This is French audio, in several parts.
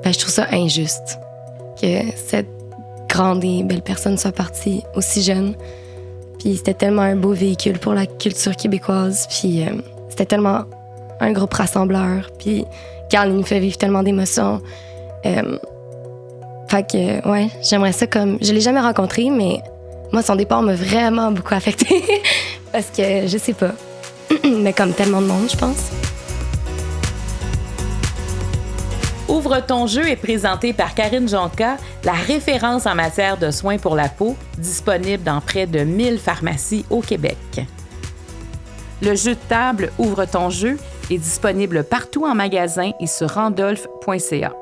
je trouve ça injuste que cette grande et belle personne soit partie aussi jeune. Puis c'était tellement un beau véhicule pour la culture québécoise. Puis c'était tellement un groupe rassembleur. Puis Carl, il nous fait vivre tellement d'émotions. Fait que, ouais, j'aimerais ça comme... Je l'ai jamais rencontré, mais moi, son départ m'a vraiment beaucoup affectée. Parce que, je sais pas. Mais comme tellement de monde, je pense. Ouvre ton jeu est présenté par Karine Jonca, la référence en matière de soins pour la peau, disponible dans près de 1000 pharmacies au Québec. Le jeu de table Ouvre ton jeu est disponible partout en magasin et sur randolph.ca.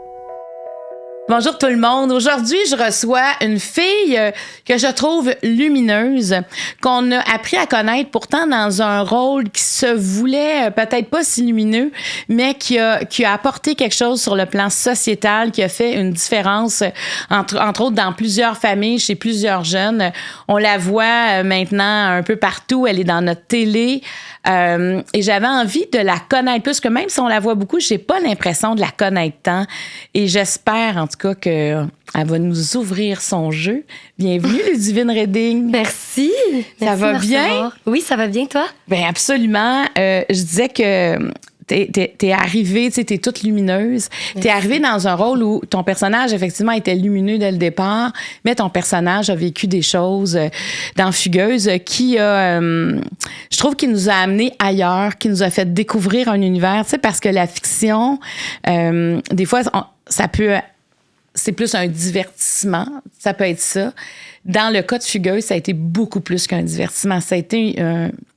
Bonjour tout le monde. Aujourd'hui, je reçois une fille que je trouve lumineuse, qu'on a appris à connaître pourtant dans un rôle qui se voulait peut-être pas si lumineux, mais qui a apporté quelque chose sur le plan sociétal, qui a fait une différence, entre autres dans plusieurs familles, chez plusieurs jeunes. On la voit maintenant un peu partout. Elle est dans notre télé. Et j'avais envie de la connaître plus, que même si on la voit beaucoup, j'ai pas l'impression de la connaître tant. Et j'espère, en tout cas, qu'elle va nous ouvrir son jeu. Bienvenue, Ludivine Reding. Merci. Ça va bien? Oui, ça va bien, toi? Bien, absolument. Je disais que t'es arrivée, tu sais, t'es toute lumineuse. Merci. T'es arrivée dans un rôle où ton personnage, effectivement, était lumineux dès le départ, mais ton personnage a vécu des choses dans Fugueuse qui a, je trouve, qui nous a amenés ailleurs, qui nous a fait découvrir un univers, tu sais, parce que la fiction, des fois, c'est plus un divertissement, ça peut être ça. Dans le cas de Fugueuse, ça a été beaucoup plus qu'un divertissement. Ça a été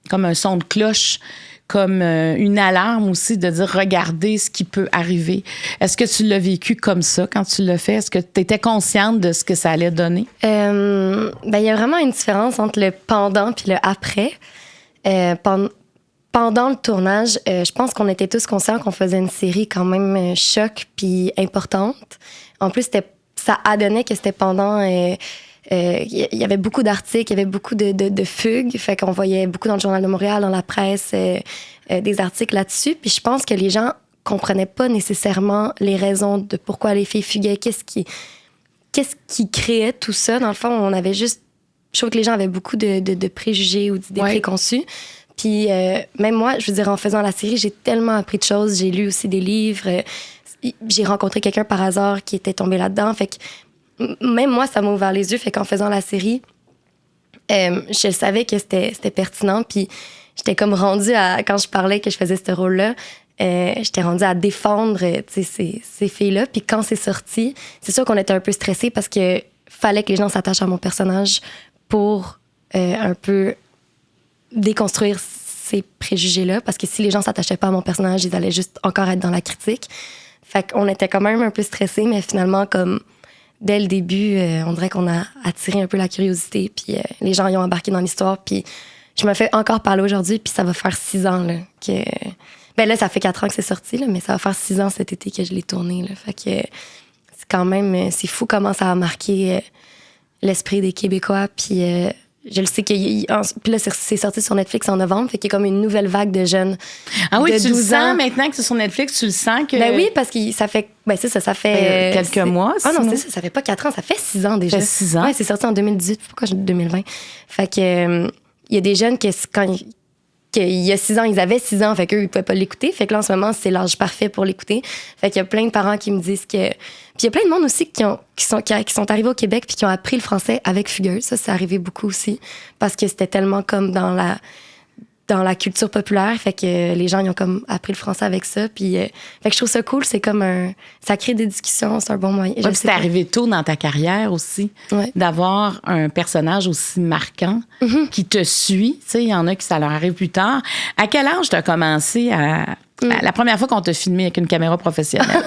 comme un son de cloche, comme une alarme aussi de dire, regardez ce qui peut arriver. Est-ce que tu l'as vécu comme ça quand tu l'as fait? Est-ce que tu étais consciente de ce que ça allait donner? Il y a vraiment une différence entre le pendant puis le après. Pendant le tournage, je pense qu'on était tous conscients qu'on faisait une série quand même choc puis importante. En plus, ça adonnait que c'était pendant... Il y avait beaucoup d'articles, il y avait beaucoup de fugues. Fait qu'on voyait beaucoup dans le Journal de Montréal, dans la presse, des articles là-dessus. Puis je pense que les gens comprenaient pas nécessairement les raisons de pourquoi les filles fuguaient, qu'est-ce qui créait tout ça. Dans le fond, on avait juste... Je trouve que les gens avaient beaucoup de préjugés ou d'idées préconçues. Puis même moi, je veux dire, en faisant la série, j'ai tellement appris de choses. J'ai lu aussi des livres. J'ai rencontré quelqu'un par hasard qui était tombé là-dedans. Fait que même moi, ça m'a ouvert les yeux. Fait qu'en faisant la série, je savais que c'était pertinent. Puis j'étais comme rendue à... Quand je parlais que je faisais ce rôle-là, j'étais rendue à défendre ces filles-là. Puis quand c'est sorti, c'est sûr qu'on était un peu stressés parce que fallait que les gens s'attachent à mon personnage pour un peu déconstruire ces préjugés-là. Parce que si les gens s'attachaient pas à mon personnage, ils allaient juste encore être dans la critique. Fait qu'on était quand même un peu stressés, mais finalement, comme... Dès le début, on dirait qu'on a attiré un peu la curiosité, puis les gens y ont embarqué dans l'histoire, puis je me fais encore parler aujourd'hui, puis ça va faire 6 ans, là, que... Ben là, ça fait 4 ans que c'est sorti, là, mais ça va faire 6 ans cet été que je l'ai tourné, là. Fait que c'est quand même... C'est fou comment ça a marqué l'esprit des Québécois, puis je le sais puis là, c'est sorti sur Netflix en novembre, fait qu'il y a comme une nouvelle vague de jeunes. Ah oui, de tu le 12 sens ans. maintenant que c'est sur Netflix, tu le sens que... Ben oui, parce que ça fait... Ben c'est ça, ça fait... quelques mois, Ah non, sinon. c'est ça fait pas 4 ans, ça fait 6 ans déjà. Ça fait 6 ans? Ouais, c'est sorti en 2018, pourquoi je dis 2020? Fait que il y a des jeunes qu'il y a 6 ans, ils avaient 6 ans, fait qu'eux, ils pouvaient pas l'écouter. Fait que là, en ce moment, c'est l'âge parfait pour l'écouter. Fait qu'il y a plein de parents qui me disent que... Puis il y a plein de monde aussi qui sont arrivés au Québec puis qui ont appris le français avec Fugueuse. Ça, c'est arrivé beaucoup aussi. Parce que c'était tellement comme dans la culture populaire. Fait que les gens, ils ont comme appris le français avec ça. Puis, fait que je trouve ça cool. C'est comme ça crée des discussions. C'est un bon moyen. Ouais, c'est arrivé tôt dans ta carrière aussi, d'avoir un personnage aussi marquant qui te suit. Tu sais, il y en a qui ça leur arrive plus tard. À quel âge tu as commencé la première fois qu'on t'a filmé avec une caméra professionnelle?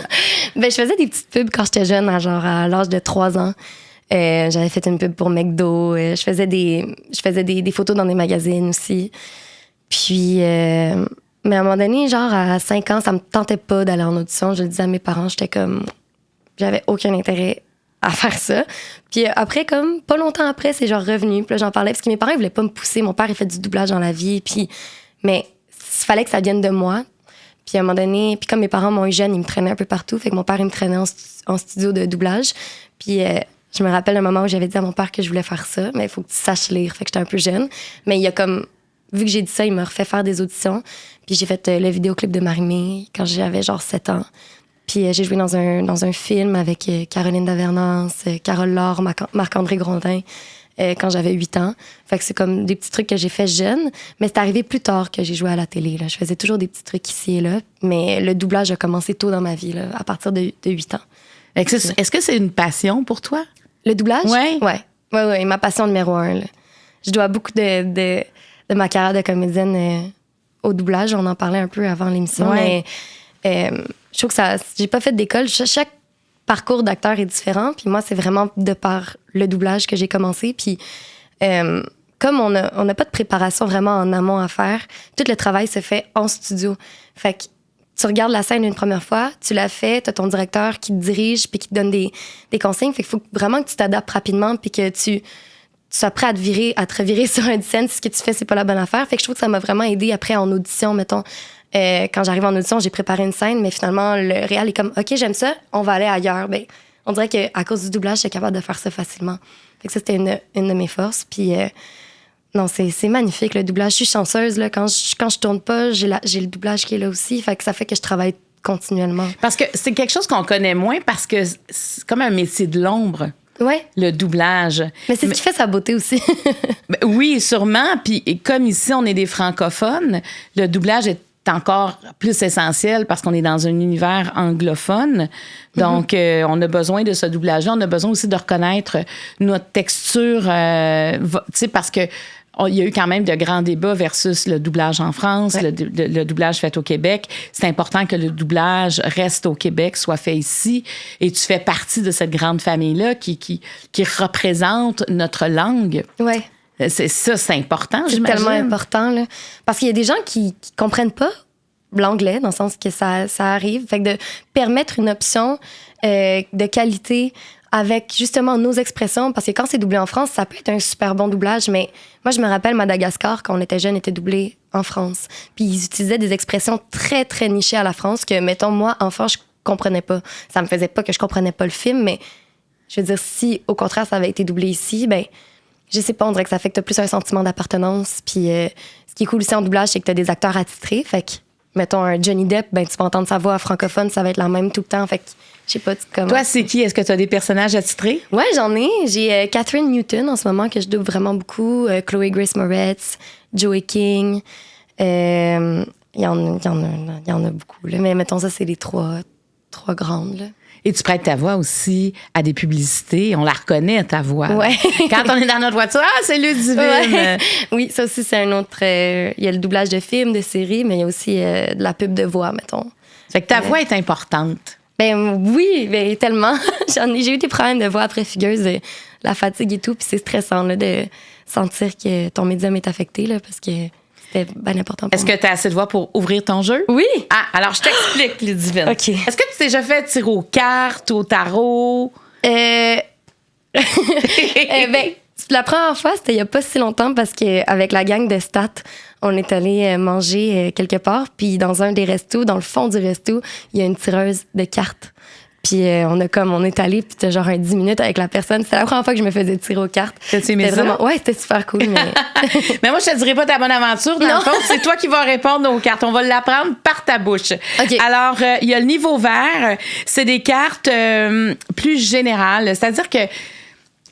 Ben, je faisais des petites pubs quand j'étais jeune, à l'âge de 3 ans. J'avais fait une pub pour McDo. Je faisais des photos dans des magazines aussi. Puis, mais à un moment donné, à 5 ans, ça me tentait pas d'aller en audition. Je le disais à mes parents, j'avais aucun intérêt à faire ça. Puis après, comme pas longtemps après, c'est revenu. Puis là, j'en parlais parce que mes parents, ils voulaient pas me pousser. Mon père, il fait du doublage dans la vie. Puis, mais il fallait que ça vienne de moi. Puis à un moment donné, puis comme mes parents m'ont eu jeune, ils me traînaient un peu partout. Fait que mon père, il me traînait en studio de doublage. Puis je me rappelle un moment où j'avais dit à mon père que je voulais faire ça, mais il faut que tu saches lire. Fait que j'étais un peu jeune. Mais il a comme... Vu que j'ai dit ça, il m'a refait faire des auditions. Puis j'ai fait le vidéoclip de Marie-Mé quand j'avais genre 7 ans. Puis j'ai joué dans un film avec Caroline Davernance, Carole Laure, Marc-André Grondin quand j'avais 8 ans. Fait que c'est comme des petits trucs que j'ai fait jeune. Mais c'est arrivé plus tard que j'ai joué à la télé. Là. Je faisais toujours des petits trucs ici et là. Mais le doublage a commencé tôt dans ma vie, là, à partir de 8 ans. Est-ce que c'est une passion pour toi? Le doublage? Oui. Ouais, ma passion numéro 1. Là. Je dois beaucoup de ma carrière de comédienne au doublage. On en parlait un peu avant l'émission. Ouais. Mais je trouve que j'ai pas fait d'école. Chaque parcours d'acteur est différent. Puis moi, c'est vraiment de par le doublage que j'ai commencé. Puis comme on n'a pas de préparation vraiment en amont à faire, tout le travail se fait en studio. Fait que tu regardes la scène une première fois, tu l'as fait, tu as ton directeur qui te dirige puis qui te donne des consignes. Fait qu'il faut vraiment que tu t'adaptes rapidement puis que tu sois prêt à te revirer sur un scène si ce que tu fais, c'est pas la bonne affaire. Fait que je trouve que ça m'a vraiment aidé après en audition, mettons. Quand j'arrive en audition, j'ai préparé une scène, mais finalement, le réal est comme « OK, j'aime ça, on va aller ailleurs. » Ben, on dirait qu'à cause du doublage, j'étais capable de faire ça facilement. Fait que ça, c'était une de mes forces. Puis non, c'est magnifique, le doublage. Je suis chanceuse. Là, quand je tourne pas, j'ai le doublage qui est là aussi. Fait que ça fait que je travaille continuellement. Parce que c'est quelque chose qu'on connaît moins parce que c'est comme un métier de l'ombre. Ouais. Le doublage. Mais c'est ce qui fait sa beauté aussi. Ben, oui, sûrement. Puis comme ici, on est des francophones, le doublage est encore plus essentiel parce qu'on est dans un univers anglophone. Donc, on a besoin de ce doublage-là. On a besoin aussi de reconnaître notre texture, tu sais, parce que il y a eu quand même de grands débats versus le doublage en France, ouais. le doublage fait au Québec. C'est important que le doublage reste au Québec, soit fait ici. Et tu fais partie de cette grande famille-là qui représente notre langue. Oui. C'est important, c'est j'imagine. C'est tellement important, là. Parce qu'il y a des gens qui comprennent pas l'anglais, dans le sens que ça arrive. Fait que de permettre une option de qualité avec justement nos expressions, parce que quand c'est doublé en France, ça peut être un super bon doublage, mais moi, je me rappelle Madagascar, quand on était jeune, était doublé en France. Puis ils utilisaient des expressions très, très nichées à la France que, mettons, moi, enfant, je comprenais pas. Ça me faisait pas que je comprenais pas le film, mais je veux dire, si, au contraire, ça avait été doublé ici, ben je sais pas, on dirait que ça fait que t'as plus un sentiment d'appartenance. Puis ce qui est cool aussi en doublage, c'est que t'as des acteurs attitrés. Fait que, mettons, un Johnny Depp, ben tu vas entendre sa voix francophone, ça va être la même tout le temps. Fait que, je sais pas comment. Toi, c'est qui? Est-ce que tu as des personnages attitrés? Ouais, j'en ai. J'ai Catherine Newton en ce moment que je double vraiment beaucoup. Chloé Grace Moretz, Joey King. Il y en a beaucoup. Là. Mais mettons, ça, c'est les trois grandes. Là. Et tu prêtes ta voix aussi à des publicités. On la reconnaît, ta voix. Ouais. Quand on est dans notre voiture, c'est Ludivine. Ouais. Oui, ça aussi, c'est un autre... Il y a le doublage de films, de séries, mais il y a aussi de la pub de voix, mettons. Fait que ta voix est importante. Ben oui, ben tellement. J'ai eu des problèmes de voix après Fugueuse, la fatigue et tout, puis c'est stressant là, de sentir que ton médium est affecté, là, parce que c'était bien important pour Est-ce que tu as assez de voix pour ouvrir ton jeu? Oui. Ah, alors je t'explique, Ludivine. OK. Est-ce que tu t'es déjà fait tirer aux cartes, au tarot? Ben, la première fois, c'était il y a pas si longtemps parce qu'avec la gang de Stat, on est allé manger quelque part. Puis dans un des restos, dans le fond du resto, il y a une tireuse de cartes. Puis on est allé, puis c'était genre 10 minutes avec la personne. C'était la première fois que je me faisais tirer aux cartes. T'as-tu aimé ça? Vraiment, ouais, c'était super cool. Mais... mais moi, je te dirais pas ta bonne aventure. Dans le fond, c'est toi qui vas répondre aux cartes. On va l'apprendre par ta bouche. Okay. Alors, il y a le niveau vert. C'est des cartes plus générales. C'est-à-dire que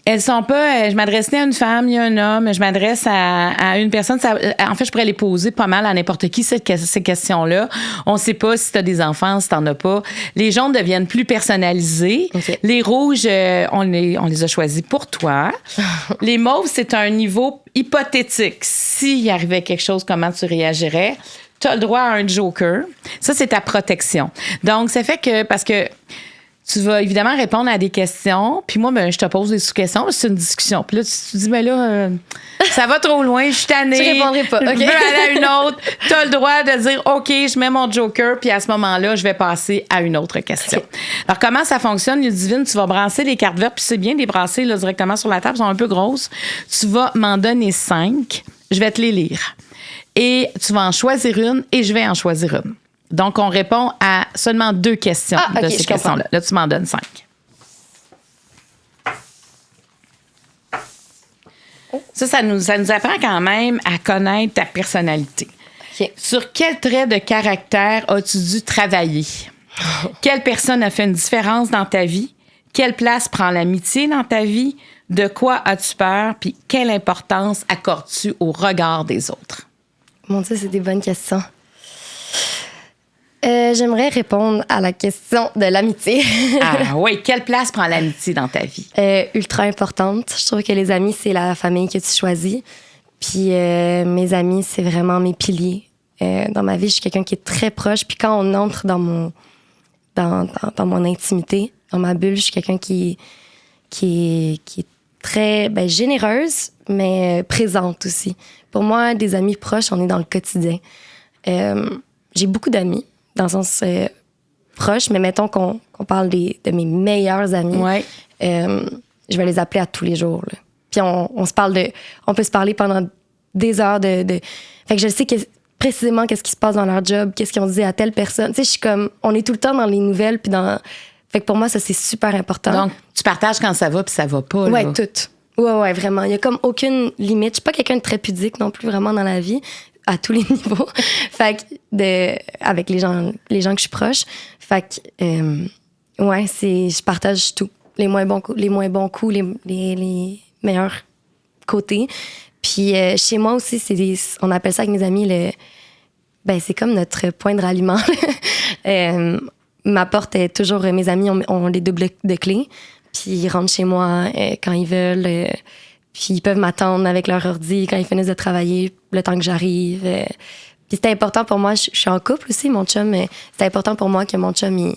elles sont pas... je m'adresse ni à une femme ni à un homme. Je m'adresse à une personne. En fait, je pourrais les poser pas mal à n'importe qui, ces questions-là. On sait pas si tu as des enfants, si tu n'en as pas. Les jaunes deviennent plus personnalisés. Okay. Les rouges, on les a choisis pour toi. Les mauves, c'est un niveau hypothétique. S'il arrivait quelque chose, comment tu réagirais? Tu as le droit à un joker. Ça, c'est ta protection. Donc, ça fait que... Parce que tu vas évidemment répondre à des questions. Puis moi, je te pose des sous-questions. C'est une discussion. Puis là, tu te dis, mais là, ça va trop loin. Je suis tannée. Je répondrai pas. Okay. Je veux aller à une autre. Tu as le droit de dire, OK, je mets mon joker. Puis à ce moment-là, je vais passer à une autre question. Okay. Alors, comment ça fonctionne, Ludivine? Tu vas brasser les cartes vertes. Puis c'est bien de les brasser là, directement sur la table. Elles sont un peu grosses. Tu vas m'en donner 5. Je vais te les lire. Et tu vas en choisir une et je vais en choisir une. Donc, on répond à seulement 2 questions de ces questions-là. Là, tu m'en donnes 5. Ça nous apprend quand même à connaître ta personnalité. Okay. Sur quel trait de caractère as-tu dû travailler? Quelle personne a fait une différence dans ta vie? Quelle place prend l'amitié dans ta vie? De quoi as-tu peur? Puis quelle importance accordes-tu au regard des autres? Mon Dieu, c'est des bonnes questions. J'aimerais répondre à la question de l'amitié. Ah oui, quelle place prend l'amitié dans ta vie? Ultra importante. Je trouve que les amis, c'est la famille que tu choisis. Puis mes amis, c'est vraiment mes piliers. Dans ma vie, je suis quelqu'un qui est très proche. Puis quand on entre dans mon intimité, dans ma bulle, je suis quelqu'un qui est très généreuse, mais présente aussi. Pour moi, des amis proches, on est dans le quotidien. J'ai beaucoup d'amis, dans le sens proche, mais mettons qu'on parle de mes meilleurs amis. Ouais. Je vais les appeler à tous les jours. Là. Puis on peut se parler pendant des heures de... Fait que je sais précisément qu'est-ce qui se passe dans leur job, qu'est-ce qu'ils ont dit à telle personne. Tu sais, je suis comme... On est tout le temps dans les nouvelles, puis dans... Fait que pour moi, ça, c'est super important. Donc, tu partages quand ça va, puis ça va pas. Ouais, là. tout. Ouais, vraiment. Il y a comme aucune limite. Je suis pas quelqu'un de très pudique non plus, vraiment, dans la vie, à tous les niveaux. Fait que avec les gens que je suis proche. Fait que, je partage tout. Les moins bons coups, les meilleurs côtés. Puis chez moi aussi, on appelle ça avec mes amis c'est comme notre point de ralliement. Ma porte est toujours... Mes amis ont les doubles de clés. Puis ils rentrent chez moi quand ils veulent. Puis ils peuvent m'attendre avec leur ordi quand ils finissent de travailler, le temps que j'arrive. Puis c'est important pour moi. Je suis en couple aussi, mon chum. Mais c'est important pour moi que mon chum,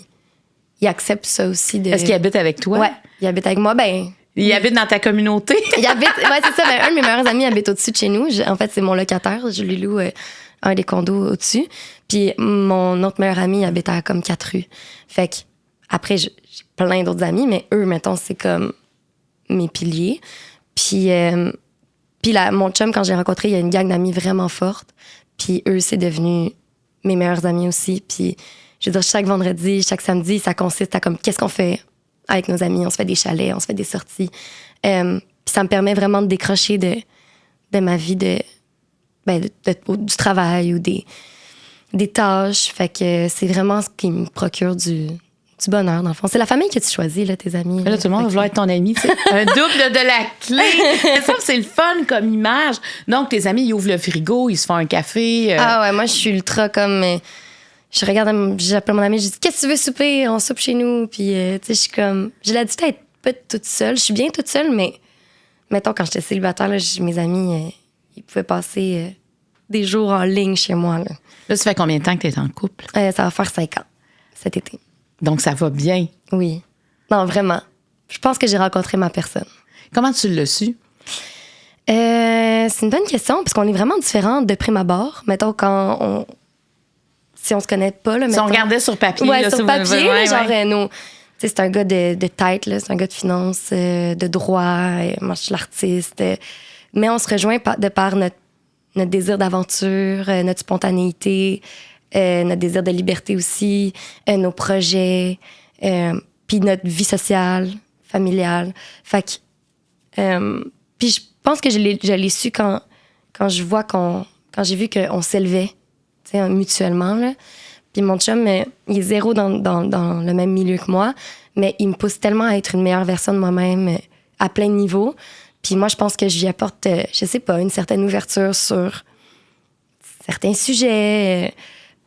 il accepte ça aussi. Est-ce qu'il habite avec toi? Ouais, il habite avec moi. Il habite dans ta communauté? Il habite... Ouais, c'est ça. Un de mes meilleurs amis habite au-dessus de chez nous. En fait, c'est mon locataire. Je lui loue un des condos au-dessus. Puis mon autre meilleur ami habite à comme 4 rues. Fait que après, j'ai plein d'autres amis, mais eux, mettons, c'est comme mes piliers. Puis mon chum, quand j'ai rencontré, il y a une gang d'amis vraiment forte. Puis eux, c'est devenu mes meilleurs amis aussi. Puis je veux dire, chaque vendredi, chaque samedi, ça consiste à comme, qu'est-ce qu'on fait avec nos amis? On se fait des chalets, on se fait des sorties. Puis ça me permet vraiment de décrocher de ma vie du travail ou des tâches. Fait que c'est vraiment ce qui me procure du bonheur, dans le fond. C'est la famille que tu choisis, là, tes amis. Là, tout le monde va vouloir être ton ami, tu sais. Un double de la clé. Ça, c'est le fun comme image. Donc, tes amis, ils ouvrent le frigo, ils se font un café. Ah ouais, moi, je suis ultra comme... j'appelle mon ami, je dis « Qu'est-ce que tu veux souper? On soupe chez nous. » Puis, tu sais, je suis comme... J'ai l'habitude d'être pas toute seule. Je suis bien toute seule, mais... Mettons, quand j'étais célibataire, là, mes amis, ils pouvaient passer des jours en ligne chez moi. Là, ça fait combien de temps que tu es en couple? Ça va faire 5 ans, cet été. Donc, ça va bien. Oui. Non, vraiment. Je pense que j'ai rencontré ma personne. Comment tu l'as su? C'est une bonne question, parce qu'on est vraiment différents de prime abord. Mettons, si on se connaît pas... Là, si on regardait sur papier... Ouais, là, sur papier, ouais, genre, c'est un gars de tête, là, c'est un gars de finance, de droit, moi, je suis l'artiste. Mais on se rejoint de par notre désir d'aventure, notre spontanéité, notre désir de liberté aussi, nos projets, puis notre vie sociale, familiale. Fait que... puis je pense que je l'ai su quand j'ai vu qu'on s'élevait, tu sais, mutuellement, là. Puis mon chum, il est zéro dans le même milieu que moi, mais il me pousse tellement à être une meilleure version de moi-même à plein de niveaux. Puis moi, je pense que je lui apporte, je sais pas, une certaine ouverture sur certains sujets.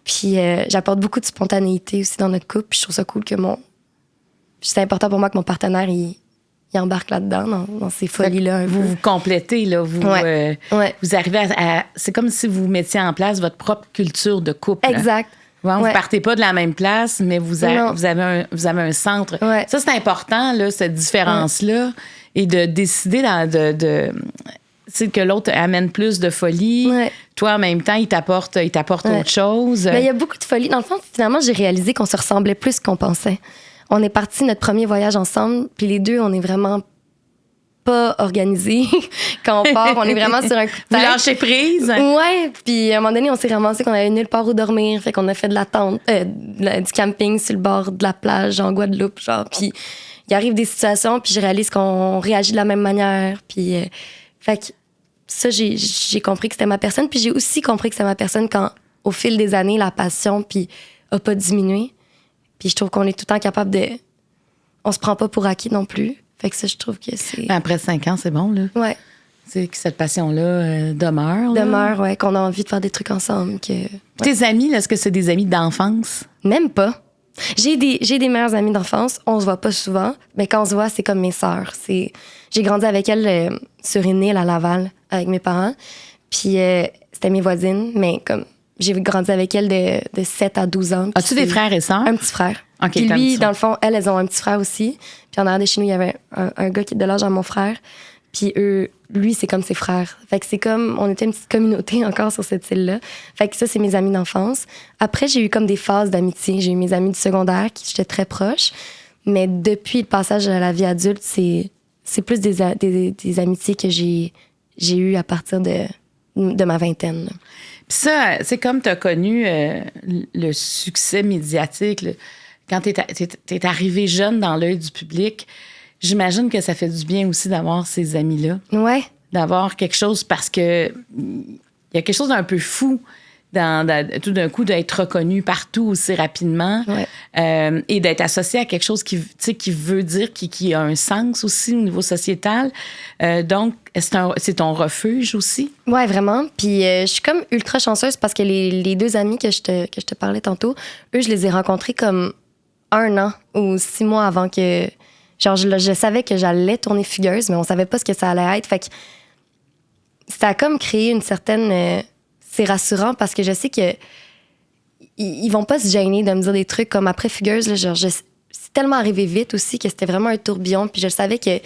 Puis j'apporte beaucoup de spontanéité aussi dans notre couple. Puis je trouve ça cool que c'est important pour moi que mon partenaire, il embarque là-dedans, dans ces folies-là. Vous complétez, là. Ouais. Vous arrivez à... C'est comme si vous mettiez en place votre propre culture de couple. Exact. Ouais, vous partez pas de la même place, mais vous avez un centre. Ouais. Ça, c'est important, là, cette différence-là. Et de décider que l'autre amène plus de folie. Ouais. Toi, en même temps, il t'apporte autre chose. Mais il y a beaucoup de folie. Dans le fond, finalement, j'ai réalisé qu'on se ressemblait plus qu'on pensait. On est parti notre premier voyage ensemble, puis les deux, on est vraiment pas organisés quand on part, on est vraiment sur un coup de Vous tête. lâchez prise? Ouais, puis à un moment donné, on s'est ramassé qu'on avait nulle part où dormir, fait qu'on a fait de la tente, du camping sur le bord de la plage en Guadeloupe, genre. Puis il arrive des situations, puis je réalise qu'on réagit de la même manière, puis fait que ça, j'ai compris que c'était ma personne, puis j'ai aussi compris que c'était ma personne quand, au fil des années, la passion puis a pas diminué. Puis je trouve qu'on est tout le temps capable de... On se prend pas pour acquis non plus. Fait que ça, je trouve que c'est... Après 5 ans, c'est bon, là. Ouais. Tu sais, que cette passion-là demeure. Là. Demeure, ouais, qu'on a envie de faire des trucs ensemble. Que... Ouais. Tes amis, là, est-ce que c'est des amis d'enfance? Même pas. J'ai des meilleures amies d'enfance. On se voit pas souvent, mais quand on se voit, c'est comme mes sœurs. J'ai grandi avec elles sur une île à Laval avec mes parents. Puis c'était mes voisines, mais comme j'ai grandi avec elles de 7 à 12 ans. As-tu des frères et sœurs? Un petit frère. OK, Puis lui, dans le fond, elles ont un petit frère aussi. Puis en arrière de chez nous, il y avait un gars qui est de l'âge de mon frère. Puis lui, c'est comme ses frères. Fait que c'est comme, on était une petite communauté encore sur cette île-là. Fait que ça, c'est mes amis d'enfance. Après, j'ai eu comme des phases d'amitié. J'ai eu mes amis du secondaire, qui j'étais très proche. Mais depuis le passage à la vie adulte, c'est plus des amitiés que j'ai eues à partir de ma vingtaine. Là. Puis ça, c'est comme tu as connu le succès médiatique. Là. Quand t'es arrivé jeune dans l'œil du public, j'imagine que ça fait du bien aussi d'avoir ces amis-là. Ouais. D'avoir quelque chose parce que il y a quelque chose d'un peu fou tout d'un coup d'être reconnu partout aussi rapidement et d'être associé à quelque chose qui veut dire, qui a un sens aussi au niveau sociétal. Donc, c'est ton refuge aussi? Ouais, vraiment. Puis je suis comme ultra chanceuse parce que les deux amis que je te parlais tantôt, eux, je les ai rencontrés comme 1 an ou 6 mois avant que... Genre, je savais que j'allais tourner Fugueuse, mais on savait pas ce que ça allait être. Fait que ça a comme créé une certaine... c'est rassurant parce que je sais que ils vont pas se gêner de me dire des trucs comme après Fugueuse. Là, genre, c'est tellement arrivé vite aussi que c'était vraiment un tourbillon. Puis je savais que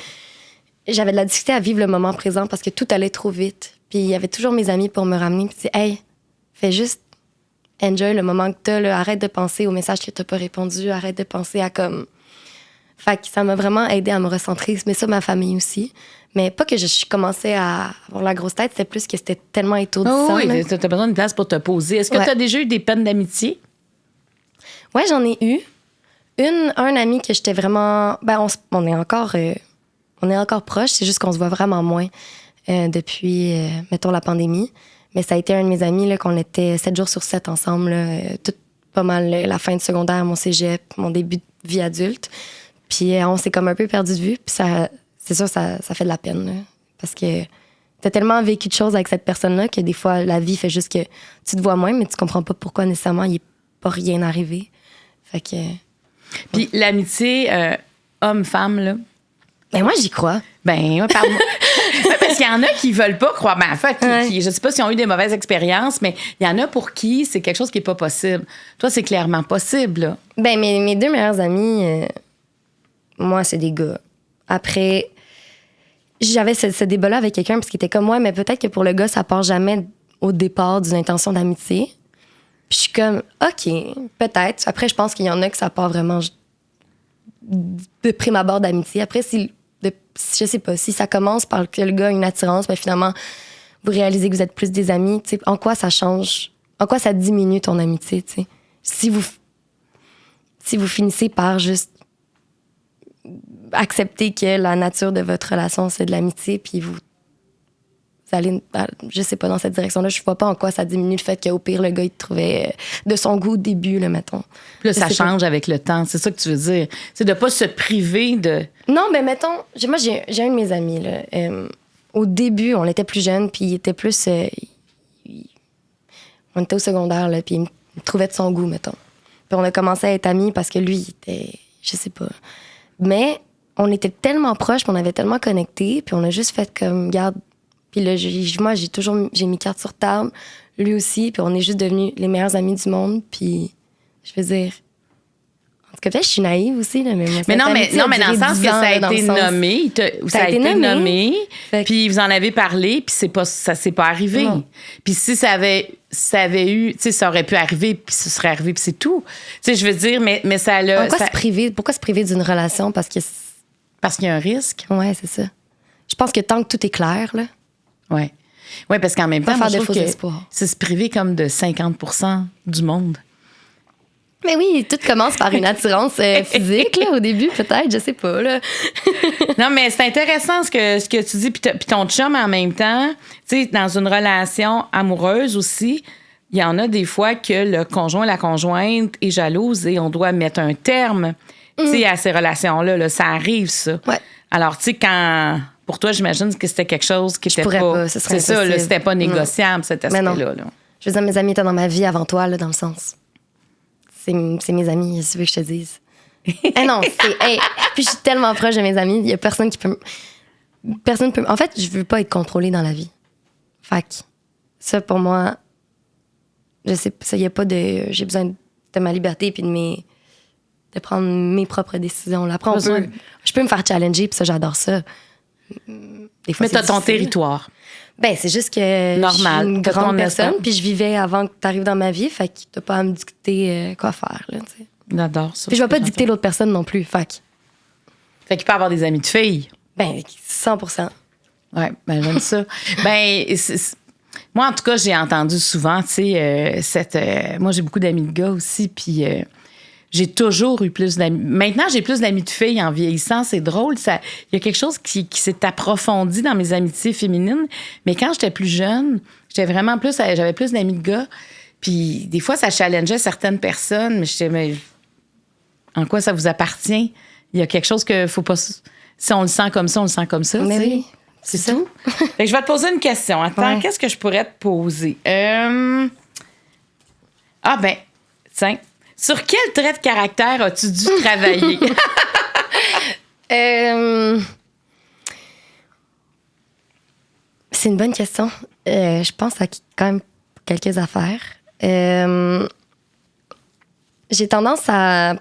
j'avais de la difficulté à vivre le moment présent parce que tout allait trop vite. Puis il y avait toujours mes amis pour me ramener. Puis hey, fais juste enjoy le moment que t'as. Là. Arrête de penser aux messages que t'as pas répondu. Arrête de penser à comme... Fait que ça m'a vraiment aidé à me recentrer. Mais ça, ma famille aussi. Mais pas que je commençais à avoir la grosse tête, c'était plus que c'était tellement étourdissant. Oh, oui, t'as besoin d'une place pour te poser. Est-ce que t'as déjà eu des peines d'amitié? Ouais, j'en ai eu. Un ami que j'étais vraiment... Ben, on est encore proches, c'est juste qu'on se voit vraiment moins depuis, mettons, la pandémie. Mais ça a été un de mes amis, là, qu'on était 7 jours sur 7 ensemble, là, tout pas mal la fin de secondaire, mon cégep, mon début de vie adulte. Puis on s'est comme un peu perdu de vue, puis ça... C'est sûr, ça fait de la peine, là, parce que t'as tellement vécu de choses avec cette personne-là que des fois, la vie fait juste que tu te vois moins, mais tu comprends pas pourquoi nécessairement il est pas rien arrivé. Fait que... Puis l'amitié homme-femme, là? Ben moi, j'y crois. Ben, ouais, pardon. Parce qu'il y en a qui veulent pas croire. Ben, en fait, je sais pas s'ils ont eu des mauvaises expériences, mais il y en a pour qui c'est quelque chose qui est pas possible. Toi, c'est clairement possible, là. Ben, mes 2 meilleurs amis, moi, c'est des gars. Après, j'avais ce débat-là avec quelqu'un parce qu'il était comme moi, mais peut-être que pour le gars, ça part jamais au départ d'une intention d'amitié. Puis je suis comme, OK, peut-être. Après, je pense qu'il y en a que ça part vraiment de prime abord d'amitié. Après, je sais pas, si ça commence par que le gars a une attirance, ben finalement, vous réalisez que vous êtes plus des amis. T'sais, en quoi ça change? En quoi ça diminue ton amitié? T'sais? Si vous finissez par juste accepter que la nature de votre relation, c'est de l'amitié, puis vous allez, je sais pas, dans cette direction-là, je vois pas en quoi ça diminue le fait qu'au pire, le gars, il te trouvait de son goût au début, là, mettons. Puis là, ça change avec le temps. C'est ça que tu veux dire. C'est de pas se priver de... Non, mais mettons, moi, j'ai un de mes amis, là. Au début, on était plus jeunes, puis il était plus... on était au secondaire, là, puis il me trouvait de son goût, mettons. Puis on a commencé à être amis parce que lui, il était... Je sais pas. Mais on était tellement proches, puis on avait tellement connecté, puis on a juste fait comme, regarde, puis là, moi, j'ai mis carte sur table, lui aussi, puis on est juste devenus les meilleurs amis du monde, puis je veux dire, en tout cas, peut-être je suis naïve aussi, là, mais non, mais dans le sens que ça a été nommé, ça a été nommé, puis vous en avez parlé, puis ça s'est pas arrivé. Puis si ça avait eu, tu sais, ça aurait pu arriver, puis ce serait arrivé, puis c'est tout. Tu sais, je veux dire, mais ça l'a... Pourquoi se priver d'une relation? Parce qu'il y a un risque? Ouais, c'est ça. Je pense que tant que tout est clair, là, Oui. Oui, parce qu'en même temps, Pas faire moi, je de trouve faux que espoirs. c'est se priver comme de 50% du monde. Mais oui, tout commence par une attirance physique, là, au début, peut-être, je sais pas, là. Non, mais c'est intéressant ce que tu dis. Puis ton chum, en même temps, tu sais, dans une relation amoureuse aussi, il y en a des fois que le conjoint, la conjointe est jalouse et on doit mettre un terme, tu sais, à ces relations-là. Là. Ça arrive, ça. Ouais. Alors, tu sais, quand... Pour toi, j'imagine que c'était quelque chose qui était pourrais pas... pas, ce serait c'est ça, là, impossible. c'était pas négociable, cet Mais non. aspect-là. Là. Je veux dire, mes amis étaient dans ma vie avant toi, là, dans le sens. C'est mes amis, si tu veux que je te dise. Non, c'est... Hey, puis je suis tellement proche de mes amis, il y a personne qui peut... Personne peut... En fait, je veux pas être contrôlée dans la vie. Fait que ça, pour moi, je sais pas, il y a pas de... J'ai besoin de ma liberté puis de prendre mes propres décisions. Là. Après, je peux me faire challenger, puis ça, j'adore ça. Des fois, Mais t'as ton difficile. territoire. Ben, c'est juste que Normal. je suis une T'as ton grande personne, espace. puis je vivais avant que tu arrives dans ma vie, fait que t'as pas à me dicter quoi faire. Là, t'sais. J'adore ça. Puis je vais pas dicter l'autre personne non plus, fait que, Fait qu'il peut avoir des amis de filles. ben, 100%. Oui, ben j'aime ça. Moi, en tout cas, j'ai entendu souvent, tu sais, moi, j'ai beaucoup d'amis de gars aussi, puis j'ai toujours eu plus d'amis. Maintenant, j'ai plus d'amis de filles en vieillissant, c'est drôle. Il y a quelque chose qui s'est approfondi dans mes amitiés féminines, mais quand j'étais plus jeune, j'avais plus d'amis de gars, puis des fois, ça challengeait certaines personnes, mais j'étais, mais en quoi ça vous appartient? Il y a quelque chose que faut pas... Si on le sent comme ça, on le sent comme ça, Mais tu sais. oui, C'est tout. Fait que je vais te poser une question. Attends, Ouais. qu'est-ce que je pourrais te poser? Ah ben, tiens. Sur quel trait de caractère as-tu dû travailler? C'est une bonne question. Je pense à quand même quelques affaires. J'ai tendance à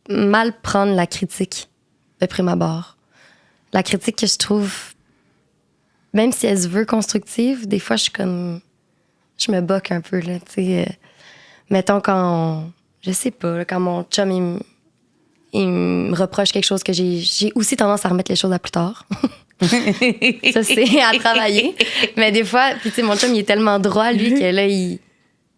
mal prendre la critique de prime abord. La critique que je trouve, même si elle se veut constructive, des fois, je suis comme... Je me boque un peu, là, tu sais. Mettons je sais pas, là, quand mon chum, il me reproche quelque chose que j'ai aussi tendance à remettre les choses à plus tard. Ça, c'est à travailler. Mais des fois, puis tu sais, mon chum, il est tellement droit, lui, que là, il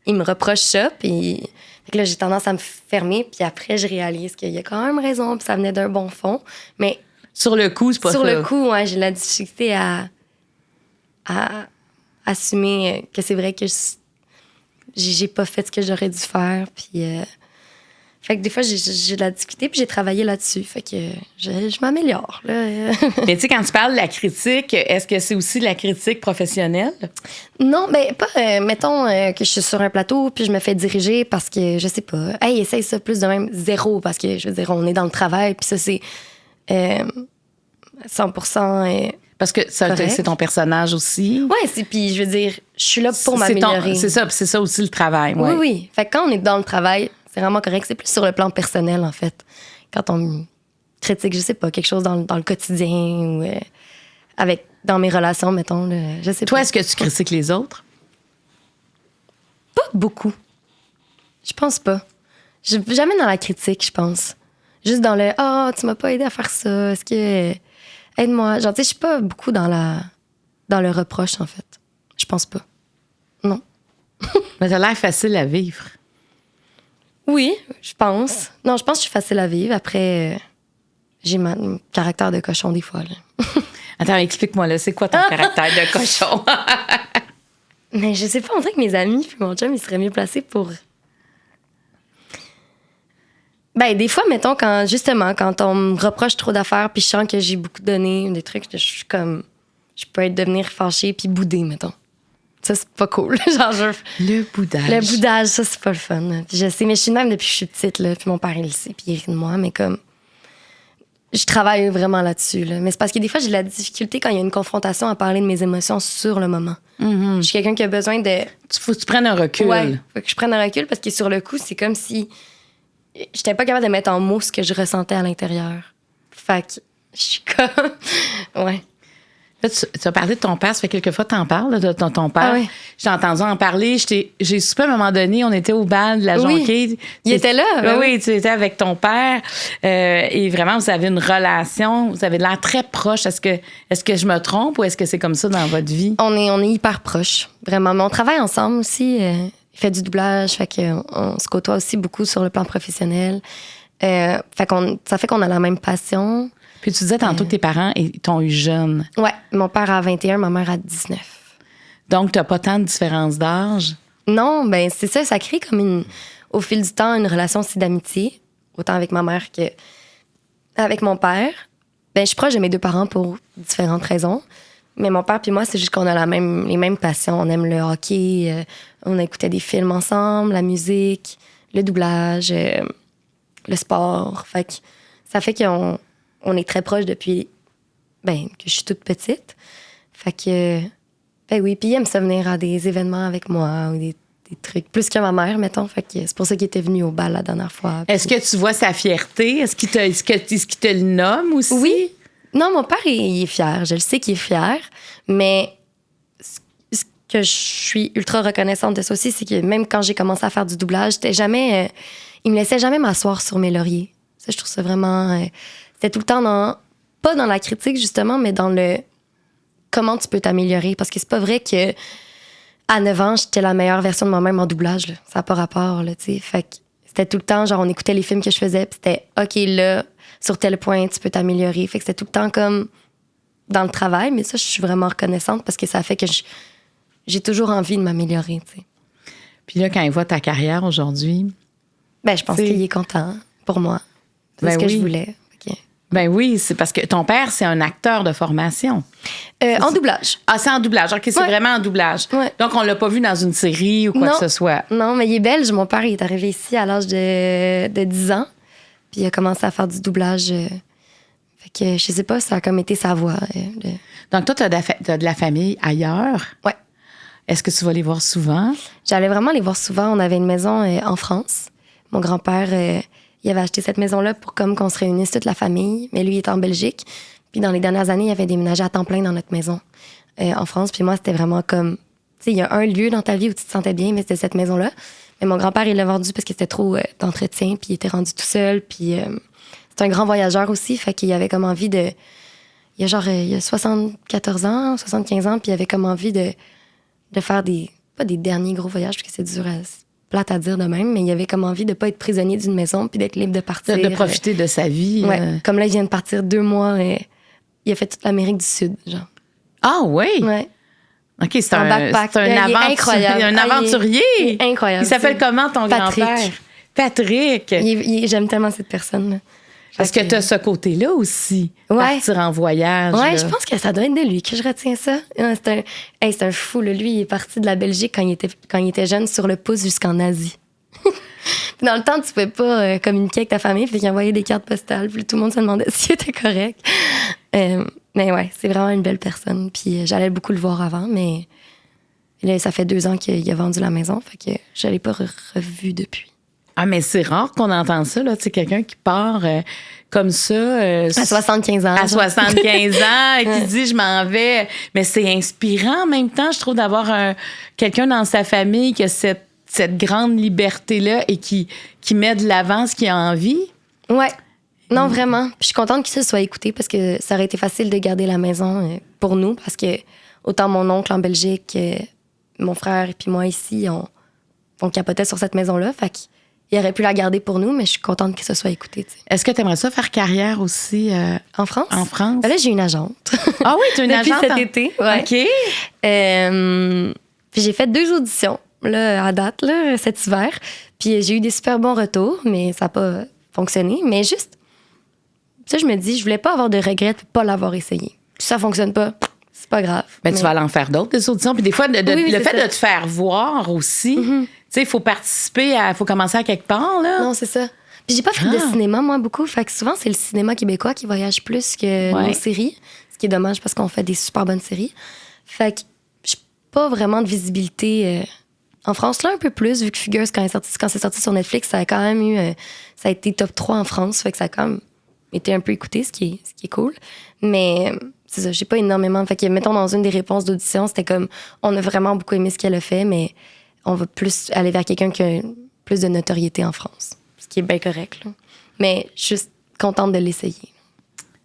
me reproche ça, puis fait que là, j'ai tendance à me fermer, puis après, je réalise qu'il y a quand même raison, puis ça venait d'un bon fond. Mais Sur le coup, c'est pas sur ça. le coup, ouais, j'ai de la difficulté à assumer que c'est vrai que j'ai pas fait ce que j'aurais dû faire, puis... Fait que des fois, j'ai de la difficulté, puis j'ai travaillé là-dessus. Fait que je m'améliore, là. Mais tu sais, quand tu parles de la critique, est-ce que c'est aussi de la critique professionnelle? Non, mais pas, mettons que je suis sur un plateau, puis je me fais diriger parce que, je sais pas, hey, essaye ça plus de même, zéro, parce que, je veux dire, on est dans le travail, puis ça, c'est 100%... Parce que c'est ton personnage aussi. ouais, puis je veux dire, je suis là pour m'améliorer. C'est ça, puis c'est ça aussi le travail. Ouais. Oui, oui. Fait que quand on est dans le travail, c'est vraiment correct. C'est plus sur le plan personnel, en fait. Quand on critique, je sais pas, quelque chose dans le quotidien ou dans mes relations, mettons, là, je sais Toi, pas. est-ce que tu critiques les autres? Pas beaucoup. Je pense pas. Jamais dans la critique, je pense. Juste dans le « Ah, tu m'as pas aidé à faire ça. Est-ce que... Aide-moi. » Genre, tu sais, je suis pas beaucoup dans le reproche, en fait. Je pense pas. Non. Mais t'as l'air facile à vivre. Oui, je pense. Non, je pense que je suis facile à vivre. Après, j'ai mon caractère de cochon des fois. Là. Attends, explique-moi, là, c'est quoi ton caractère de cochon? Mais je sais pas, on dirait que mes amis puis mon chum, ils seraient mieux placés pour... Ben, des fois, mettons, quand on me reproche trop d'affaires puis je sens que j'ai beaucoup donné, des trucs, je suis comme... Je peux devenir fâchée puis bouder, mettons. Ça, c'est pas cool. Genre, Le boudage. Le boudage, ça, c'est pas le fun. Puis je sais, mais je suis de même depuis que je suis petite, là. Puis mon père, il le sait, puis il rit de moi, mais comme... Je travaille vraiment là-dessus, là. Mais c'est parce que des fois, j'ai de la difficulté quand il y a une confrontation à parler de mes émotions sur le moment. Mm-hmm. Je suis quelqu'un qui a besoin de... Faut que tu prennes un recul. Ouais, faut que je prenne un recul parce que sur le coup, c'est comme si j'étais pas capable de mettre en mots ce que je ressentais à l'intérieur. Fait que je suis comme... Ouais. Là, tu as parlé de ton père, ça fait quelques fois que tu en parles là, de ton père. Ah oui. J'ai entendu en parler. J'ai soupé à un moment donné, on était au bal de la Jonquée. Il était là. Ben oui, tu étais avec ton père. Et vraiment, vous avez une relation, vous avez l'air très proche. Est-ce que je me trompe ou est-ce que c'est comme ça dans votre vie? On est hyper proches, vraiment. Mais on travaille ensemble aussi. Il fait du doublage, fait qu'on se côtoie aussi beaucoup sur le plan professionnel. Ça fait qu'on a la même passion. Puis tu disais tantôt que tes parents t'ont eu jeune. Ouais, mon père a 21, ma mère a 19. Donc, tu n'as pas tant de différence d'âge? Non, ben c'est ça, ça crée comme au fil du temps une relation aussi d'amitié, autant avec ma mère que avec mon père. Ben je suis proche de mes deux parents pour différentes raisons. Mais mon père puis moi, c'est juste qu'on a les mêmes passions. On aime le hockey, on écoutait des films ensemble, la musique, le doublage, le sport. Ça fait qu'on est très proches depuis que je suis toute petite. Fait que, ben oui, puis il aime ça venir à des événements avec moi ou des trucs. Plus que ma mère, mettons. Fait que c'est pour ça qu'il était venu au bal la dernière fois. Puis... Est-ce que tu vois sa fierté? Est-ce qu'il te le nomme aussi? Oui. Non, mon père, il est fier. Je le sais qu'il est fier. Mais ce que je suis ultra reconnaissante de ça aussi, c'est que même quand j'ai commencé à faire du doublage, il me laissait jamais m'asseoir sur mes lauriers. Ça, je trouve ça vraiment... c'était tout le temps pas dans la critique, justement, mais dans le comment tu peux t'améliorer. Parce que c'est pas vrai que à 9 ans, j'étais la meilleure version de moi-même en doublage. Là. Ça n'a pas rapport, là, tu sais. Fait que c'était tout le temps, genre, on écoutait les films que je faisais, puis c'était « OK, là, sur tel point, tu peux t'améliorer. » Fait que c'était tout le temps comme dans le travail, mais ça, je suis vraiment reconnaissante parce que ça fait que j'ai toujours envie de m'améliorer, tu sais. Puis là, quand il voit ta carrière aujourd'hui... Ben, je pense qu'il est content pour moi. C'est ce que je voulais. Okay. Ben oui, c'est parce que ton père, c'est un acteur de formation. En doublage. Ah, c'est en doublage. OK, c'est vraiment en doublage. Ouais. Donc, on l'a pas vu dans une série ou quoi que ce soit. Non, mais il est belge. Mon père, il est arrivé ici à l'âge de 10 ans. Puis il a commencé à faire du doublage. Fait que, je sais pas, ça a comme été sa voix. Donc, toi, t'as de la famille ailleurs. Ouais. Est-ce que tu vas les voir souvent? J'allais vraiment les voir souvent. On avait une maison en France. Mon grand-père, il avait acheté cette maison-là pour comme qu'on se réunisse toute la famille. Mais lui, il est en Belgique. Puis dans les dernières années, il avait déménagé à temps plein dans notre maison en France. Puis moi, c'était vraiment comme... Tu sais, il y a un lieu dans ta vie où tu te sentais bien, mais c'était cette maison-là. Mais mon grand-père, il l'a vendu parce que c'était trop d'entretien. Puis il était rendu tout seul. Puis c'est un grand voyageur aussi. Fait qu'il avait comme envie de... Il a 74 ans, 75 ans. Puis il avait comme envie de faire pas des derniers gros voyages, parce que c'est dur plate à dire de même, mais il avait comme envie de pas être prisonnier d'une maison puis d'être libre de partir. De profiter de sa vie. Ouais. Comme là, il vient de partir 2 mois et il a fait toute l'Amérique du Sud, genre. Ah oui? Ouais. OK, c'est un backpack. incroyable. Un aventurier. Il est incroyable. Il s'appelle comment, ton grand-père? Patrick. J'aime tellement cette personne. Parce que tu as ce côté-là aussi, partir en voyage. Ouais, je pense que ça doit être de lui que je retiens ça. C'est un fou. Là. Lui, il est parti de la Belgique quand il était jeune sur le pouce jusqu'en Asie. Dans le temps, tu pouvais pas communiquer avec ta famille, puis qu'il envoyait des cartes postales, puis tout le monde se demandait si était correct. Mais ouais, c'est vraiment une belle personne. Puis j'allais beaucoup le voir avant, mais là, ça fait 2 ans qu'il a vendu la maison, fait que je l'ai pas revu depuis. Ah, mais c'est rare qu'on entende ça, là. Tu sais, quelqu'un qui part comme ça. À 75 ans. À 75 ans, et qui dit, je m'en vais. Mais c'est inspirant en même temps, je trouve, d'avoir quelqu'un dans sa famille qui a cette grande liberté-là et qui met de l'avant ce qu'il a envie. Ouais. Non, vraiment. Puis je suis contente qu'il se soit écouté parce que ça aurait été facile de garder la maison pour nous parce que autant mon oncle en Belgique, mon frère et puis moi ici, on capotait sur cette maison-là. Fait qu'il aurait pu la garder pour nous, mais je suis contente qu'il se soit écouté. T'sais. Est-ce que tu aimerais ça faire carrière aussi en France? En France? Ben là, j'ai une agente. Ah oui, tu as une agente? Depuis cet été, ouais. OK. Puis j'ai fait 2 auditions là, à date, là, cet hiver. Puis j'ai eu des super bons retours, mais ça n'a pas fonctionné. Mais juste, ça, je me dis, je voulais pas avoir de regrets de pas l'avoir essayé. Si ça fonctionne pas, c'est pas grave. Mais tu vas aller en faire d'autres, des auditions. Puis des fois, le fait de te faire voir aussi, tu sais, il faut participer, il faut commencer à quelque part, là. Non, c'est ça. Puis j'ai pas fait de cinéma, moi, beaucoup. Fait que souvent, c'est le cinéma québécois qui voyage plus que nos séries. Ce qui est dommage parce qu'on fait des super bonnes séries. Fait que j'ai pas vraiment de visibilité... En France, là, un peu plus, vu que Fugueuse, quand c'est sorti sur Netflix, ça a quand même eu... ça a été top 3 en France, fait que ça a quand même été un peu écouté, ce qui est cool. Mais c'est ça, j'ai pas énormément. Fait que, mettons, dans une des réponses d'audition, c'était comme, on a vraiment beaucoup aimé ce qu'elle a fait, mais on va plus aller vers quelqu'un qui a plus de notoriété en France. Ce qui est bien correct, là. Mais juste contente de l'essayer.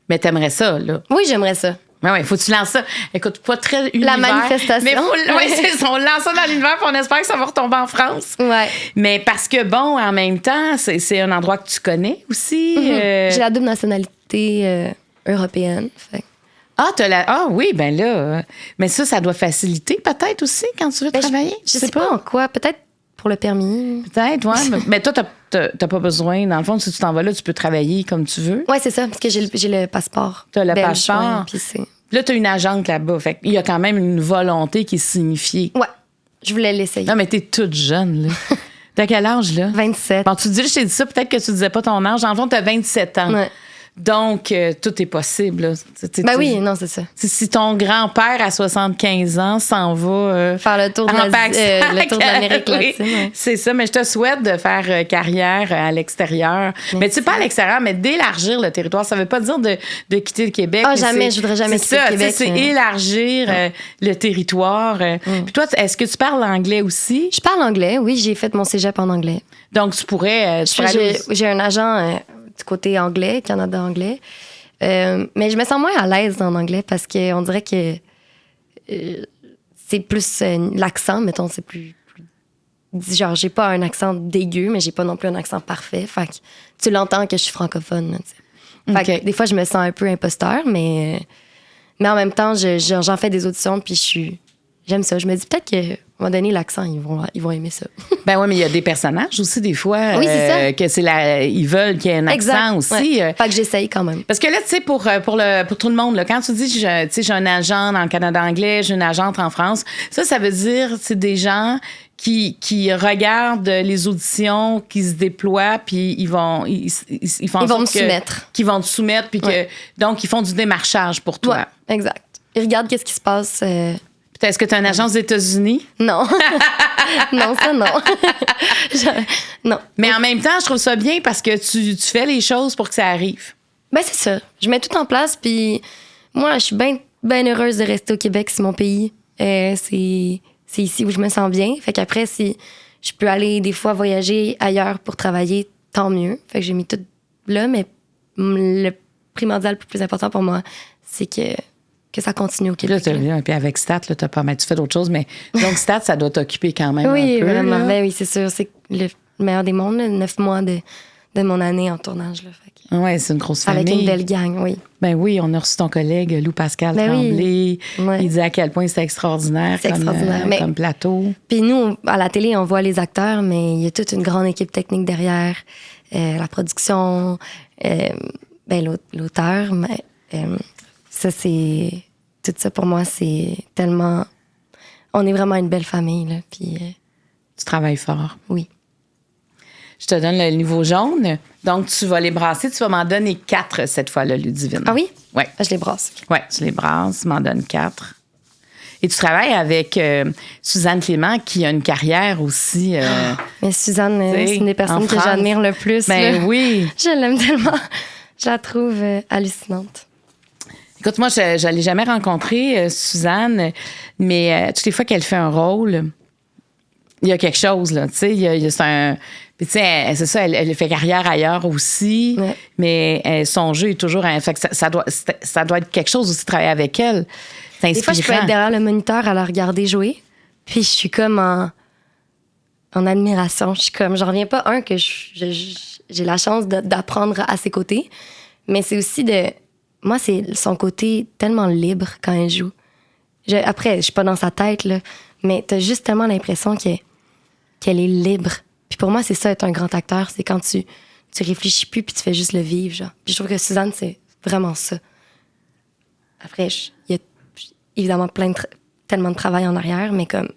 Mais t'aimerais ça, là? Oui, j'aimerais ça. Mais oui, faut que tu lances ça. Écoute, pas très univers. La manifestation. Mais c'est ça, on lance ça dans l'univers puis on espère que ça va retomber en France. Ouais. Mais parce que, bon, en même temps, c'est un endroit que tu connais aussi. J'ai la double nationalité européenne. Fait. Ah oui, ben là. Mais ça doit faciliter peut-être aussi quand tu veux travailler. Je sais pas en quoi. Peut-être pour le permis. Peut-être, oui. Mais toi, t'as pas besoin. Dans le fond, si tu t'en vas là, tu peux travailler comme tu veux. Oui, c'est ça, parce que j'ai le passeport. T'as le passeport. Puis là, t'as une agente là-bas. Fait qu'il y a quand même une volonté qui est signifiée. Ouais, je voulais l'essayer. Non, mais t'es toute jeune, là. T'as quel âge, là? 27. Bon, tu dis, je t'ai dit ça, peut-être que tu disais pas ton âge. En fond, t'as 27 ans. Ouais. Donc, tout est possible. Là. Ben oui, non, c'est ça. Si ton grand-père à 75 ans s'en va... faire le tour de l'Amérique latine. Ouais. C'est ça, mais je te souhaite de faire carrière à l'extérieur. Merci. Mais tu sais, pas à l'extérieur, mais d'élargir le territoire. Ça veut pas dire de quitter le Québec. Ah, jamais, je voudrais jamais quitter le Québec. C'est élargir le territoire. Puis toi, est-ce que tu parles anglais aussi? Je parle anglais, oui. J'ai fait mon cégep en anglais. Donc, tu pourrais... J'ai un agent... du côté anglais, Canada anglais. Mais je me sens moins à l'aise en anglais parce qu'on dirait que c'est plus l'accent, mettons, c'est plus... Genre, j'ai pas un accent dégueu, mais j'ai pas non plus un accent parfait. Fait que tu l'entends que je suis francophone. Fait que des fois, je me sens un peu imposteur, mais en même temps, j'en fais des auditions, puis j'aime ça. Je me dis peut-être qu'à un moment donné, l'accent, ils vont aimer ça. Ben oui, mais il y a des personnages aussi, des fois, oui, c'est ça. Que ils veulent qu'il y ait un accent aussi. Ouais. Fait que j'essaye quand même. Parce que là, tu sais, pour tout le monde, là, quand tu dis, j'ai un agent dans le Canada anglais, j'ai une agente en France, ça veut dire, c'est des gens qui regardent les auditions, qui se déploient, puis ils vont me soumettre. Qui vont te soumettre, puis donc, ils font du démarchage pour toi. Ouais, exact. Ils regardent qu'est-ce qui se passe... Est-ce que tu as une agence aux États-Unis? Non. Non, ça, non. Non. Mais en même temps, je trouve ça bien parce que tu fais les choses pour que ça arrive. Ben, c'est ça. Je mets tout en place, puis moi, je suis bien heureuse de rester au Québec, c'est mon pays. C'est ici où je me sens bien. Fait qu'après, si je peux aller des fois voyager ailleurs pour travailler, tant mieux. Fait que j'ai mis tout là, mais le primordial, le plus important pour moi, c'est que ça continue au Québec. Là, puis avec Stat, tu fais d'autres choses, mais donc Stat, ça doit t'occuper quand même oui, un peu. Vraiment. Là. Ben oui, c'est sûr. C'est le meilleur des mondes, 9 mois de mon année en tournage. Oui, c'est une grosse famille. Avec une belle gang, oui. Ben oui, on a reçu ton collègue Lou-Pascal Tremblay. Oui. Ouais. Il dit à quel point c'est extraordinaire, comme plateau. Puis nous, à la télé, on voit les acteurs, mais il y a toute une grande équipe technique derrière. La production, l'auteur, mais... ça, c'est... Tout ça, pour moi, c'est tellement... On est vraiment une belle famille, là, puis... Tu travailles fort. Oui. Je te donne le niveau jaune. Donc, tu vas les brasser. Tu vas m'en donner 4 cette fois-là, Ludivine. Ah oui? Oui. Je les brasse. Oui, tu les brasses. Tu m'en donnes 4. Et tu travailles avec Suzanne Clément, qui a une carrière aussi... Mais Suzanne, c'est une des personnes que j'admire le plus. Ben là. oui. Je l'aime tellement. Je la trouve hallucinante. Écoute, moi, je ne l'ai jamais rencontrée, Suzanne, mais toutes les fois qu'elle fait un rôle, il y a quelque chose, là. Tu sais, c'est un... Puis, tu sais, c'est ça, elle fait carrière ailleurs aussi, ouais. Mais son jeu est toujours... Fait que ça doit être quelque chose aussi de travailler avec elle. C'est inspirant. Des fois, je peux être derrière le moniteur à la regarder jouer, puis je suis comme en admiration. Je suis comme... J'en reviens pas, que j'ai la chance d'apprendre à ses côtés, mais c'est aussi de... Moi, c'est son côté tellement libre quand elle joue. Après, je suis pas dans sa tête, là, mais t'as juste tellement l'impression qu'elle est libre. Puis pour moi, c'est ça, être un grand acteur. C'est quand tu réfléchis plus puis tu fais juste le vivre, genre. Puis je trouve que Suzanne, c'est vraiment ça. Après, il y a évidemment tellement de travail en arrière, mais comme...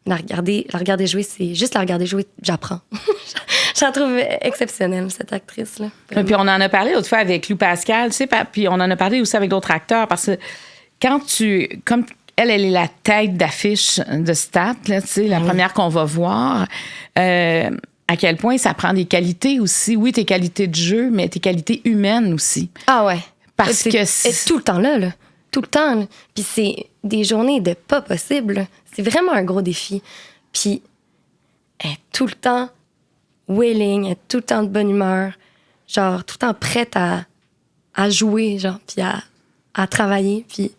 La regarder jouer, c'est... Juste la regarder jouer, j'apprends. Je la trouve exceptionnelle, cette actrice-là. Et puis on en a parlé l'autre fois avec Lou Pascal, tu sais, puis on en a parlé aussi avec d'autres acteurs, parce que comme elle est la tête d'affiche de Stat, là, tu sais, la première qu'on va voir, à quel point ça prend des qualités aussi. Oui, tes qualités de jeu, mais tes qualités humaines aussi. Ah ouais. Parce que Elle est tout le temps là. Tout le temps. Là. Puis c'est des journées de pas possible. Là. C'est vraiment un gros défi. Puis elle est tout le temps willing, elle est tout le temps de bonne humeur. Genre, tout le temps prête à jouer, genre, puis à travailler. Puis,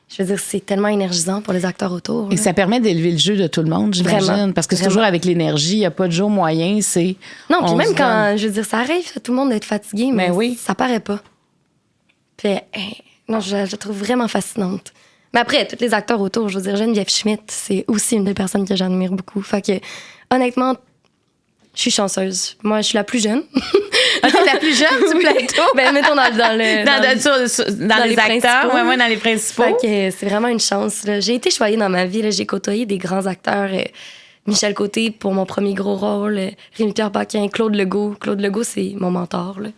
je veux dire, c'est tellement énergisant pour les acteurs autour. Et là. ça permet d'élever le jeu de tout le monde, j'imagine. Vraiment. Parce que c'est Vraiment. toujours avec l'énergie, il n'y a pas de jour moyen, Non, puis même quand, je veux dire, ça arrive à tout le monde d'être fatigué, mais oui. ça paraît pas. Puis, non, je la trouve vraiment fascinante. Mais après, tous les acteurs autour, je veux dire, Geneviève Schmidt, c'est aussi une des personnes que j'admire beaucoup. Fait que, honnêtement, je suis chanceuse. Moi, je suis la plus jeune. Ah, t'es la plus jeune du plateau? Ben, mettons dans les les acteurs, principaux. ouais, dans les principaux. Fait que c'est vraiment une chance. Là. J'ai été choyée dans ma vie. Là. J'ai côtoyé des grands acteurs. Michel Côté pour mon premier gros rôle. Rémi-Pierre Paquin, Claude Legault. Claude Legault, c'est mon mentor. Là.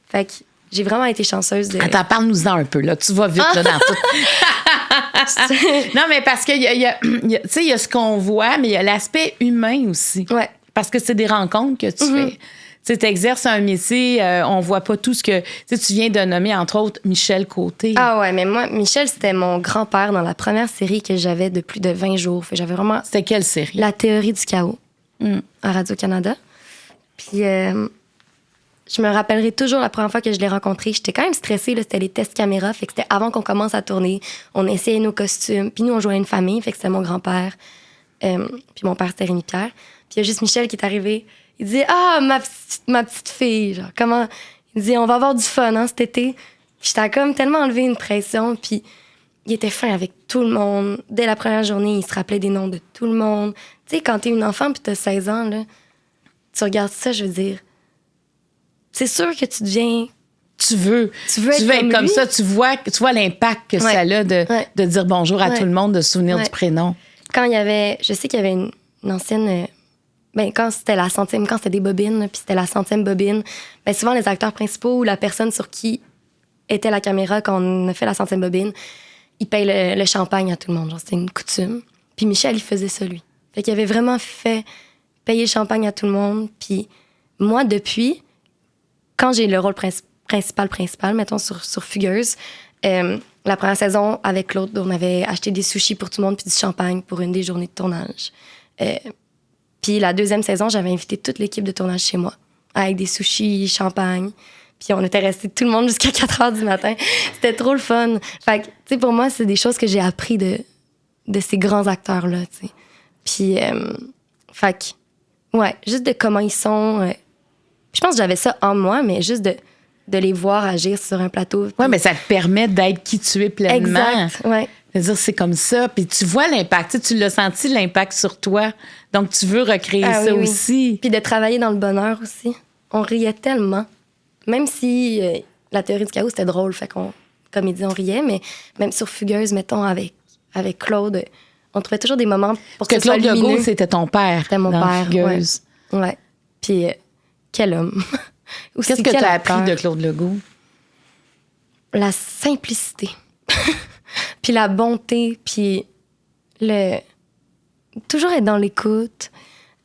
Fait que j'ai vraiment été chanceuse de... Attends, parle-nous-en un peu, là. Tu vas vite, là, dans tout. Non, mais parce qu'il y a, tu sais, il y a ce qu'on voit, mais il y a l'aspect humain aussi. Ouais. Parce que c'est des rencontres que tu fais. Tu exerces un métier, on voit pas tout ce que... Tu viens de nommer, entre autres, Michel Côté. Ah ouais, mais moi, Michel, c'était mon grand-père dans la première série que j'avais de plus de 20 jours. Fait que j'avais vraiment... C'était quelle série? La théorie du chaos à Radio-Canada. Puis je me rappellerai toujours la première fois que je l'ai rencontré. J'étais quand même stressée, là, c'était les tests caméra. Fait que c'était avant qu'on commence à tourner. On essayait nos costumes. Puis nous, on jouait à une famille. Fait que c'était mon grand-père. Puis mon père, c'était Rémi-Pierre. Puis il y a juste Michel qui est arrivé. Il dit « Ah, ma petite fille, genre, comment... » Il dit « On va avoir du fun, hein, cet été. » Puis j'étais comme tellement enlevé une pression. Puis il était fin avec tout le monde. Dès la première journée, il se rappelait des noms de tout le monde. Tu sais, quand t'es une enfant puis t'as 16 ans, là, tu regardes ça, je veux dire... C'est sûr que tu deviens... Tu veux être comme lui. ça. Tu vois l'impact que ça a de dire bonjour à tout le monde, de se souvenir du prénom. Quand il y avait... Je sais qu'il y avait une ancienne... quand c'était la centième... Quand c'était des bobines, puis c'était la centième bobine, souvent, les acteurs principaux ou la personne sur qui était la caméra quand on a fait la centième bobine, ils payent le champagne à tout le monde. Genre, c'était une coutume. Puis Michel, il faisait ça, lui. Fait qu'il avait vraiment fait payer le champagne à tout le monde. Puis moi, depuis... Quand j'ai le rôle principal, mettons, sur Fugueuse, la première saison, avec Claude, on avait acheté des sushis pour tout le monde puis du champagne pour une des journées de tournage. Puis la deuxième saison, j'avais invité toute l'équipe de tournage chez moi, avec des sushis, champagne. Puis on était restés tout le monde jusqu'à 4 heures du matin. C'était trop le fun. Fait que, tu sais, pour moi, c'est des choses que j'ai appris de ces grands acteurs-là, tu sais. Puis, fait que, ouais, juste de comment ils sont... je pense que j'avais ça en moi, mais juste de les voir agir sur un plateau. Oui, mais ça te permet d'être qui tu es pleinement. Exact, ouais. C'est-à-dire, c'est comme ça. Puis tu vois l'impact. Tu l'as senti, l'impact sur toi. Donc, tu veux recréer ça aussi. Puis de travailler dans le bonheur aussi. On riait tellement. Même si la théorie du chaos, c'était drôle. Fait qu'on, comme il dit, on riait. Mais même sur Fugueuse, mettons, avec Claude, on trouvait toujours des moments pour que ce soit lumineux. Claude Legault, c'était ton père. C'était mon père, Fugueuse. Ouais. Puis... quel homme. Qu'est-ce que tu as appris de Claude Legault? La simplicité. Puis la bonté. Puis toujours être dans l'écoute.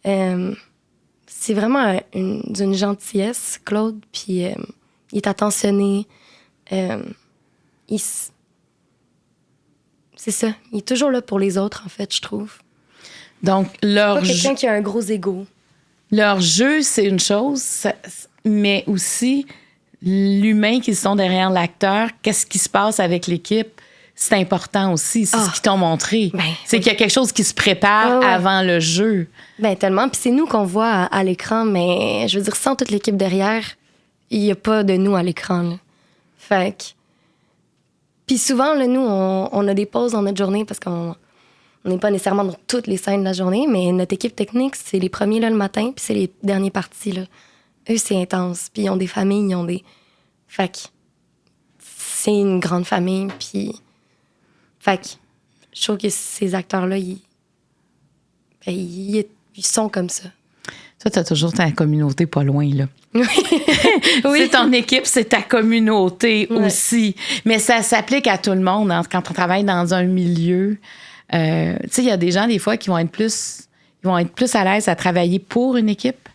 C'est vraiment d'une gentillesse, Claude. Puis il est attentionné. C'est ça. Il est toujours là pour les autres, en fait, je trouve. Donc, c'est pas quelqu'un qui a un gros ego. Leur jeu, c'est une chose, mais aussi l'humain qu'ils sont derrière l'acteur, qu'est-ce qui se passe avec l'équipe, c'est important aussi. C'est ce qu'ils t'ont montré. C'est qu'il y a quelque chose qui se prépare avant le jeu. Tellement. Puis c'est nous qu'on voit à l'écran, mais je veux dire, sans toute l'équipe derrière, il n'y a pas de nous à l'écran. Là. Fait que... Puis souvent, là, nous, on a des pauses dans notre journée parce qu'on n'est pas nécessairement dans toutes les scènes de la journée, mais notre équipe technique, c'est les premiers là, le matin, puis c'est les derniers parties. Là. Eux, c'est intense. Puis ils ont des familles, ils ont des... Fait que c'est une grande famille, puis... Fait que je trouve que ces acteurs-là, ils sont comme ça. Toi, t'as toujours ta communauté pas loin, là. Oui. C'est ton équipe, c'est ta communauté aussi. Mais ça s'applique à tout le monde hein, quand on travaille dans un milieu... tu sais, il y a des gens, des fois, qui vont être plus à l'aise à travailler pour une équipe.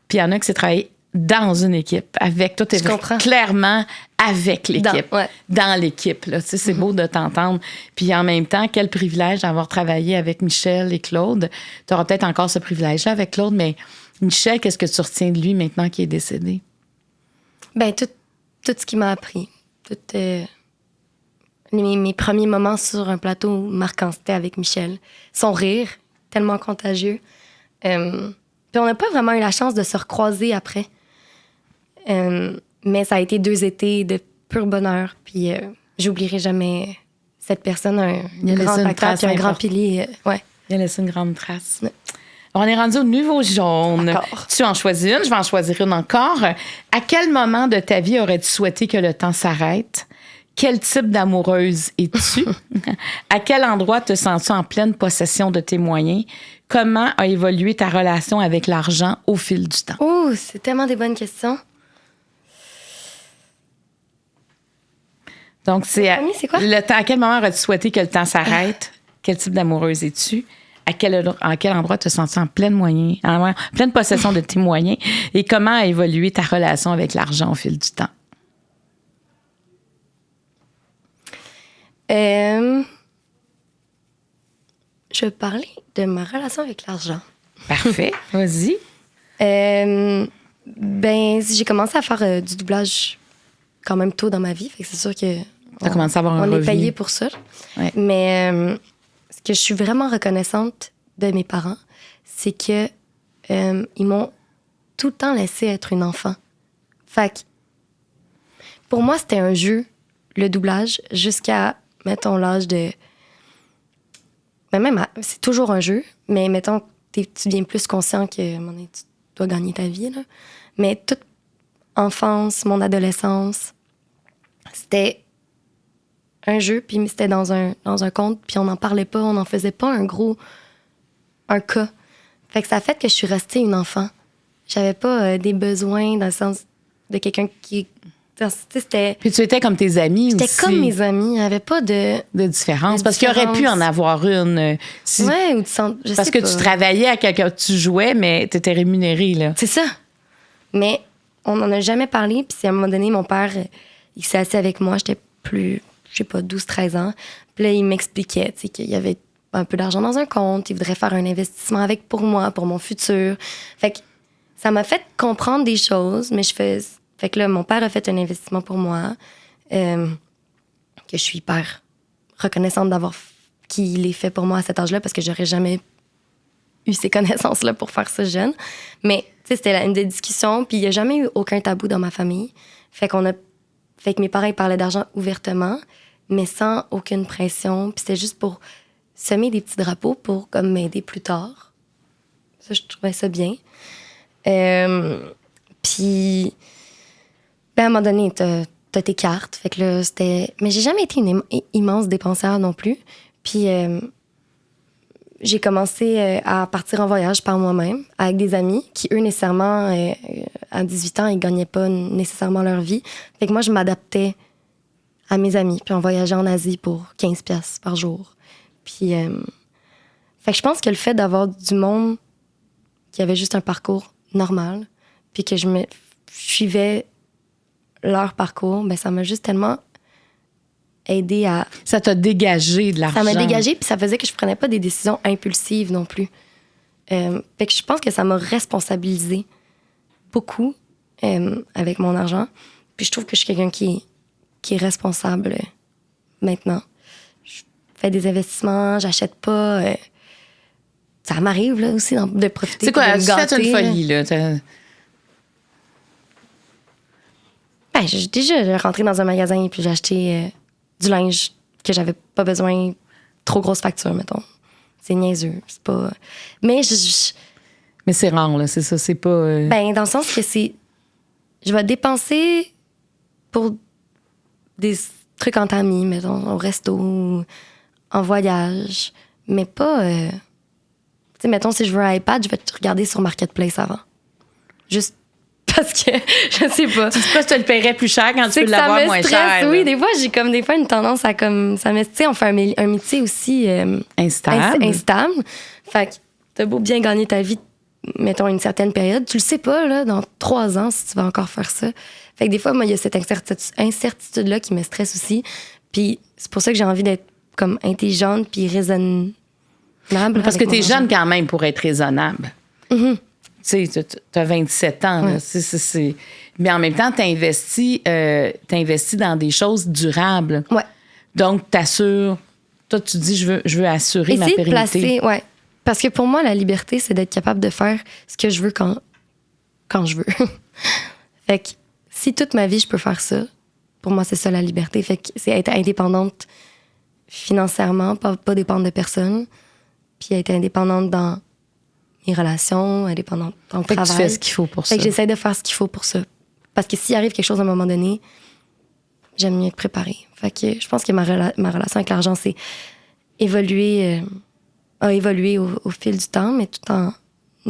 Puis il y en a qui c'est travailler dans une équipe, avec toi, t'es clairement avec l'équipe, dans l'équipe. Là. Tu sais, c'est beau de t'entendre. Puis en même temps, quel privilège d'avoir travaillé avec Michel et Claude. Tu auras peut-être encore ce privilège-là avec Claude, mais Michel, qu'est-ce que tu retiens de lui maintenant qu'il est décédé? Ben tout ce qu'il m'a appris. Mes premiers moments sur un plateau marquants, c'était avec Michel. Son rire, tellement contagieux. Puis on n'a pas vraiment eu la chance de se recroiser après. Mais ça a été 2 étés de pur bonheur. Puis j'oublierai jamais cette personne, un grand acteur puis un grand pilier. Il a laissé une grande trace. Ouais. On est rendu au niveau jaune. D'accord. Tu en choisis une, je vais en choisir une encore. À quel moment de ta vie aurais-tu souhaité que le temps s'arrête? Quel type d'amoureuse es-tu? À quel endroit te sens-tu en pleine possession de tes moyens? Comment a évolué ta relation avec l'argent au fil du temps? Oh, c'est tellement des bonnes questions. Donc, c'est quoi? Le temps. À quel moment aurais-tu souhaité que le temps s'arrête? Quel type d'amoureuse es-tu? À quel endroit te sens-tu en pleine possession de tes moyens? Et comment a évolué ta relation avec l'argent au fil du temps? Je vais parler de ma relation avec l'argent. Parfait, vas-y. Ben, j'ai commencé à faire du doublage quand même tôt dans ma vie. Fait que c'est sûr que t'as commencé à avoir un revenu. On est payé pour ça. Ouais. Mais ce que je suis vraiment reconnaissante de mes parents, c'est que ils m'ont tout le temps laissé être une enfant. Fait que pour moi, c'était un jeu, le doublage, jusqu'à, mettons, l'âge de... Ben même, c'est toujours un jeu, mais mettons, tu deviens plus conscient que tu dois gagner ta vie, là. Mais toute enfance, mon adolescence, c'était un jeu, puis c'était dans un conte, puis on n'en parlait pas, on n'en faisait pas un cas. Fait que ça a fait que je suis restée une enfant. J'avais pas des besoins dans le sens de quelqu'un qui... C'était... Puis tu étais comme tes amis aussi. J'étais comme mes amis. Il n'y avait pas de différence. Parce qu'il y aurait pu en avoir une. Ouais, ou je parce sais que pas. Tu travaillais à quelqu'un, tu jouais, mais tu étais rémunérée, là. C'est ça. Mais on n'en a jamais parlé. Puis à un moment donné, mon père, il s'est assis avec moi. J'étais plus, je sais pas, 12-13 ans. Puis là, il m'expliquait qu'il y avait un peu d'argent dans un compte. Il voudrait faire un investissement pour moi, pour mon futur. Fait que ça m'a fait comprendre des choses, mais fait que là, mon père a fait un investissement pour moi, que je suis hyper reconnaissante d'avoir qu'il l'ait fait pour moi à cet âge-là, parce que j'aurais jamais eu ces connaissances-là pour faire ça jeune. Mais, tu sais, c'était une des discussions, puis il n'y a jamais eu aucun tabou dans ma famille. Fait que mes parents, ils parlaient d'argent ouvertement, mais sans aucune pression. Puis c'était juste pour semer des petits drapeaux pour comme m'aider plus tard. Ça, je trouvais ça bien. Puis... Ben, à un moment donné, t'as tes cartes. Fait que là, c'était... Mais j'ai jamais été une immense dépensière non plus. Puis j'ai commencé à partir en voyage par moi-même avec des amis qui, eux, nécessairement, à 18 ans, ils gagnaient pas nécessairement leur vie. Fait que moi, je m'adaptais à mes amis. Puis on voyageait en Asie pour 15$ par jour. Puis... fait que je pense que le fait d'avoir du monde qui avait juste un parcours normal, puis que je suivais leur parcours, ben ça m'a juste tellement aidé à... Ça t'a dégagé de l'argent. Ça m'a dégagé, puis ça faisait que je prenais pas des décisions impulsives non plus. Fait que je pense que ça m'a responsabilisée beaucoup avec mon argent. Puis je trouve que je suis quelqu'un qui est responsable maintenant. Je fais des investissements, j'achète pas... ça m'arrive là aussi de profiter. C'est quoi, de me gâter. Tu fais une folie, là? Ben, j'ai déjà rentré dans un magasin et puis j'ai acheté du linge que j'avais pas besoin. Trop grosse facture, mettons. C'est niaiseux. C'est pas... Mais Mais c'est rare, là. C'est ça, c'est pas... Ben, dans le sens que c'est... Je vais dépenser pour des trucs entre amis, mettons, au resto, en voyage. Mais pas... Tu sais, mettons, si je veux un iPad, je vais te regarder sur Marketplace avant. Juste parce que, je sais pas. Tu sais pas si tu le paierais plus cher quand tu peux l'avoir moins cher. Oui, des fois, j'ai comme une tendance à comme... Ça me... Tu sais, on fait un métier aussi... instable. Instable. Fait que t'as beau bien gagner ta vie, mettons, une certaine période, tu le sais pas, là, dans 3 ans, si tu vas encore faire ça. Fait que des fois, moi, il y a cette incertitude-là qui me stresse aussi. Puis c'est pour ça que j'ai envie d'être comme intelligente puis raisonnable. Parce que t'es jeune quand même pour être raisonnable. Mm-hmm. Tu sais, t'as 27 ans. Ouais. Là, mais en même temps, t'investis dans des choses durables. Ouais. Donc, t'assures... Toi, tu dis, je veux assurer ma pérennité. Placer, ouais. Parce que pour moi, la liberté, c'est d'être capable de faire ce que je veux quand je veux. Fait que si toute ma vie, je peux faire ça, pour moi, c'est ça la liberté. Fait que c'est être indépendante financièrement, pas dépendre de personne, puis être indépendante dans mes relations, indépendante dans le travail. Que tu fais ce qu'il faut pour ça. Fait que j'essaie de faire ce qu'il faut pour ça. Parce que s'il arrive quelque chose à un moment donné, j'aime mieux être préparée. Fait que je pense que ma relation avec l'argent, c'est a évolué au fil du temps, mais tout en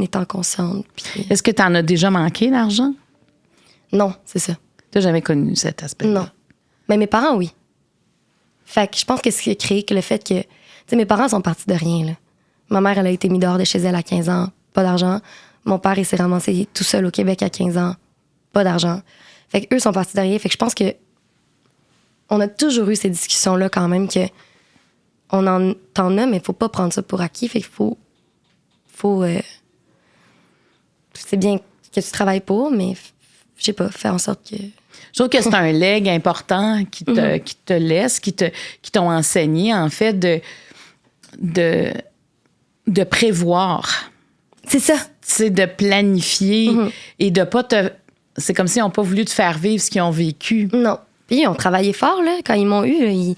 étant consciente. Puis... Est-ce que tu en as déjà manqué d'argent? Non, c'est ça. Tu n'as jamais connu cet aspect-là? Non. Mais mes parents, oui. Fait que je pense que ce qui a créé que le fait que... Tu sais, mes parents sont partis de rien, là. Ma mère, elle a été mise dehors de chez elle à 15 ans, pas d'argent. Mon père, il s'est ramassé tout seul au Québec à 15 ans, pas d'argent. Fait qu'eux sont partis de rien. Fait que je pense que on a toujours eu ces discussions-là quand même que t'en as, mais il faut pas prendre ça pour acquis. Fait qu'il faut c'est bien que tu travailles pour, mais je sais pas, faire en sorte que... Je trouve que c'est un leg important qui te laisse, qui t'ont enseigné, en fait, de prévoir. C'est ça. C'est de planifier et de pas te... C'est comme s'ils n'ont pas voulu te faire vivre ce qu'ils ont vécu. Non. Puis ils ont travaillé fort, là. Quand ils m'ont eu, ils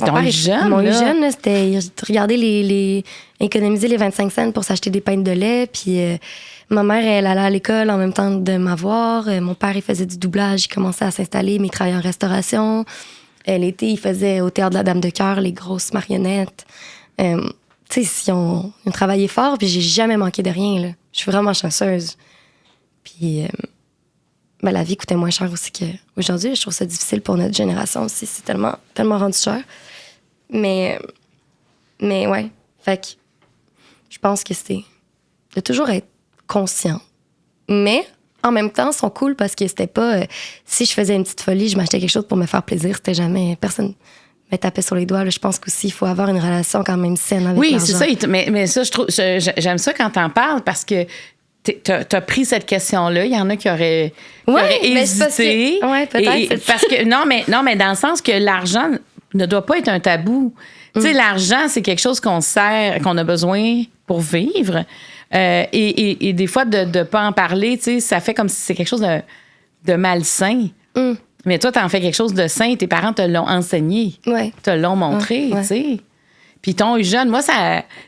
t'ont eu jeune, Ils m'ont eu jeune, là. C'était... Regarder économiser les 25 cents pour s'acheter des pintes de lait. Puis ma mère, elle allait à l'école en même temps de m'avoir. Mon père, il faisait du doublage. Il commençait à s'installer, mais il travaillait en restauration. L'été, il faisait au Théâtre de la Dame de Cœur les grosses marionnettes. Tu sais, ils ont travaillé fort, puis j'ai jamais manqué de rien, là. Je suis vraiment chanceuse. Puis... la vie coûtait moins cher aussi qu'aujourd'hui. Je trouve ça difficile pour notre génération aussi. C'est tellement, tellement rendu cher. Mais ouais. Fait que je pense que c'est de toujours être conscient. Mais en même temps, ils sont cool parce que c'était pas... si je faisais une petite folie, je m'achetais quelque chose pour me faire plaisir. C'était jamais... Personne me tapait sur les doigts. Là. Je pense qu'aussi, il faut avoir une relation quand même saine avec l'argent. Oui, c'est ça. Mais ça, j'aime ça quand t'en parles parce que t'as pris cette question-là. Il y en a qui auraient hésité. Oui, peut-être. Parce que, non, mais dans le sens que l'argent ne doit pas être un tabou. Tu sais, l'argent, c'est quelque chose qu'on a besoin pour vivre. Et des fois, de ne pas en parler, tu sais, ça fait comme si c'est quelque chose de malsain. Mais toi, t'en fais quelque chose de sain. Tes parents te l'ont enseigné. Ouais. Te l'ont montré, tu sais. Puis t'ont eu jeune. Moi,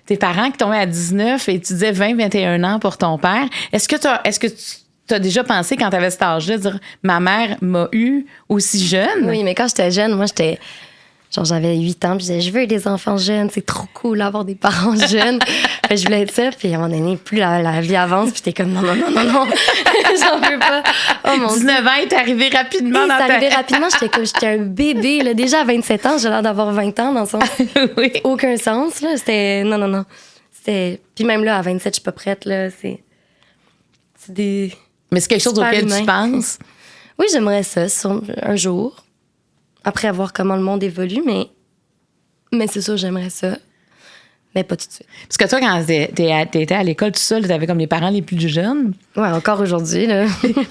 tes parents qui t'ont eu à 19 et tu disais 20, 21 ans pour ton père. Est-ce que tu as déjà pensé quand t'avais cet âge-là, de dire ma mère m'a eu aussi jeune? Oui, mais quand j'étais jeune, moi, j'avais 8 ans, puis je disais, je veux des enfants jeunes, c'est trop cool d'avoir des parents jeunes. Fait que je voulais être ça, puis à un moment donné, plus la vie avance, puis t'es comme non, j'en veux pas. Oh mon 19 ans est arrivé rapidement dans ta... C'est arrivé rapidement, j'étais un bébé. Là. Déjà à 27 ans, j'ai l'air d'avoir 20 ans dans le sens... oui. Aucun sens, là. C'était... Non. C'était... Puis même là, à 27, je suis pas prête, là. C'est des... Mais c'est quelque chose auquel tu penses? Oui, j'aimerais ça, un jour. Après voir comment le monde évolue, mais c'est sûr, j'aimerais ça. Mais pas tout de suite. Parce que toi, quand t'étais à l'école tout seul, t'avais comme les parents les plus jeunes. Ouais, encore aujourd'hui, là.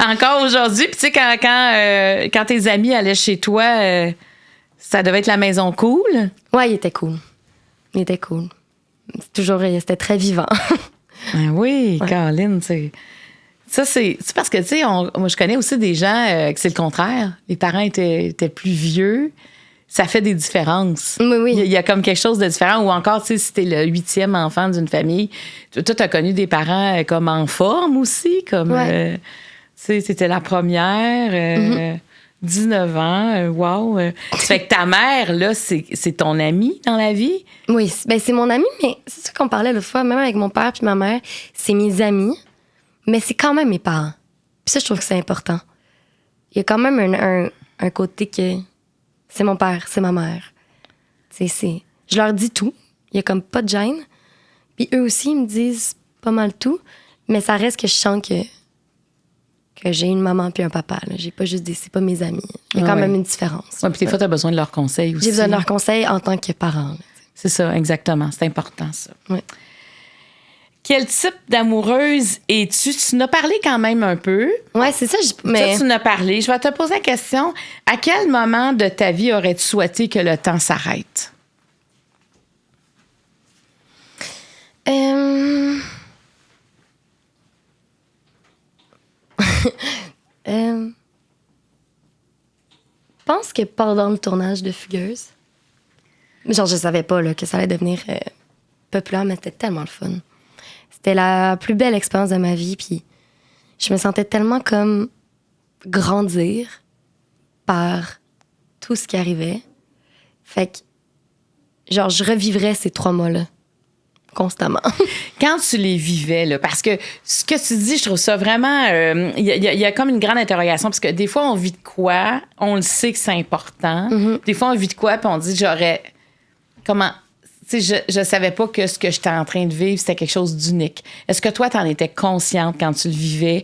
Encore aujourd'hui. Puis tu sais, quand tes amis allaient chez toi, ça devait être la maison cool. Ouais, il était cool. C'était très vivant. Ben oui, ouais. Caroline, ça, c'est parce que, tu sais, moi, je connais aussi des gens que c'est le contraire. Les parents étaient plus vieux. Ça fait des différences. Oui. Il y a comme quelque chose de différent. Ou encore, tu sais, si t'es le 8e enfant d'une famille, toi, t'as connu des parents comme en forme aussi, comme, tu sais, c'était la première, 19 ans, wow. Ça fait que ta mère, là, c'est ton amie dans la vie? Oui, c'est mon amie, mais c'est ça qu'on parlait l'autre fois, même avec mon père puis ma mère, c'est mes amis, mais c'est quand même mes parents. Puis ça, je trouve que c'est important. Il y a quand même un côté que... C'est mon père, c'est ma mère. Je leur dis tout. Il y a comme pas de gêne. Puis eux aussi, ils me disent pas mal tout. Mais ça reste que je sens que j'ai une maman puis un papa. Là. J'ai pas juste c'est pas mes amis. Il y a quand même une différence. Oui, puis des fois, tu as besoin de leurs conseils aussi. J'ai besoin de leurs conseils en tant que parent. Là. C'est ça, exactement. C'est important, ça. Oui. Quel type d'amoureuse es-tu? Tu en as parlé quand même un peu. Oui, c'est ça. Mais... Ça, tu en as parlé. Je vais te poser la question. À quel moment de ta vie aurais-tu souhaité que le temps s'arrête? Je pense que pendant le tournage de Fugueuse, genre, je savais pas là, que ça allait devenir populaire, mais c'était tellement le fun. C'était la plus belle expérience de ma vie, puis je me sentais tellement comme grandir par tout ce qui arrivait. Fait que, genre, je revivrais ces 3 mois-là, constamment. Quand tu les vivais, là, parce que ce que tu dis, je trouve ça vraiment... Il y a comme une grande interrogation, parce que des fois, on vit de quoi, on le sait que c'est important. Mm-hmm. Des fois, on vit de quoi, puis on dit, comment... Tu sais, je savais pas que ce que j'étais en train de vivre, c'était quelque chose d'unique. Est-ce que toi, t'en étais consciente quand tu le vivais,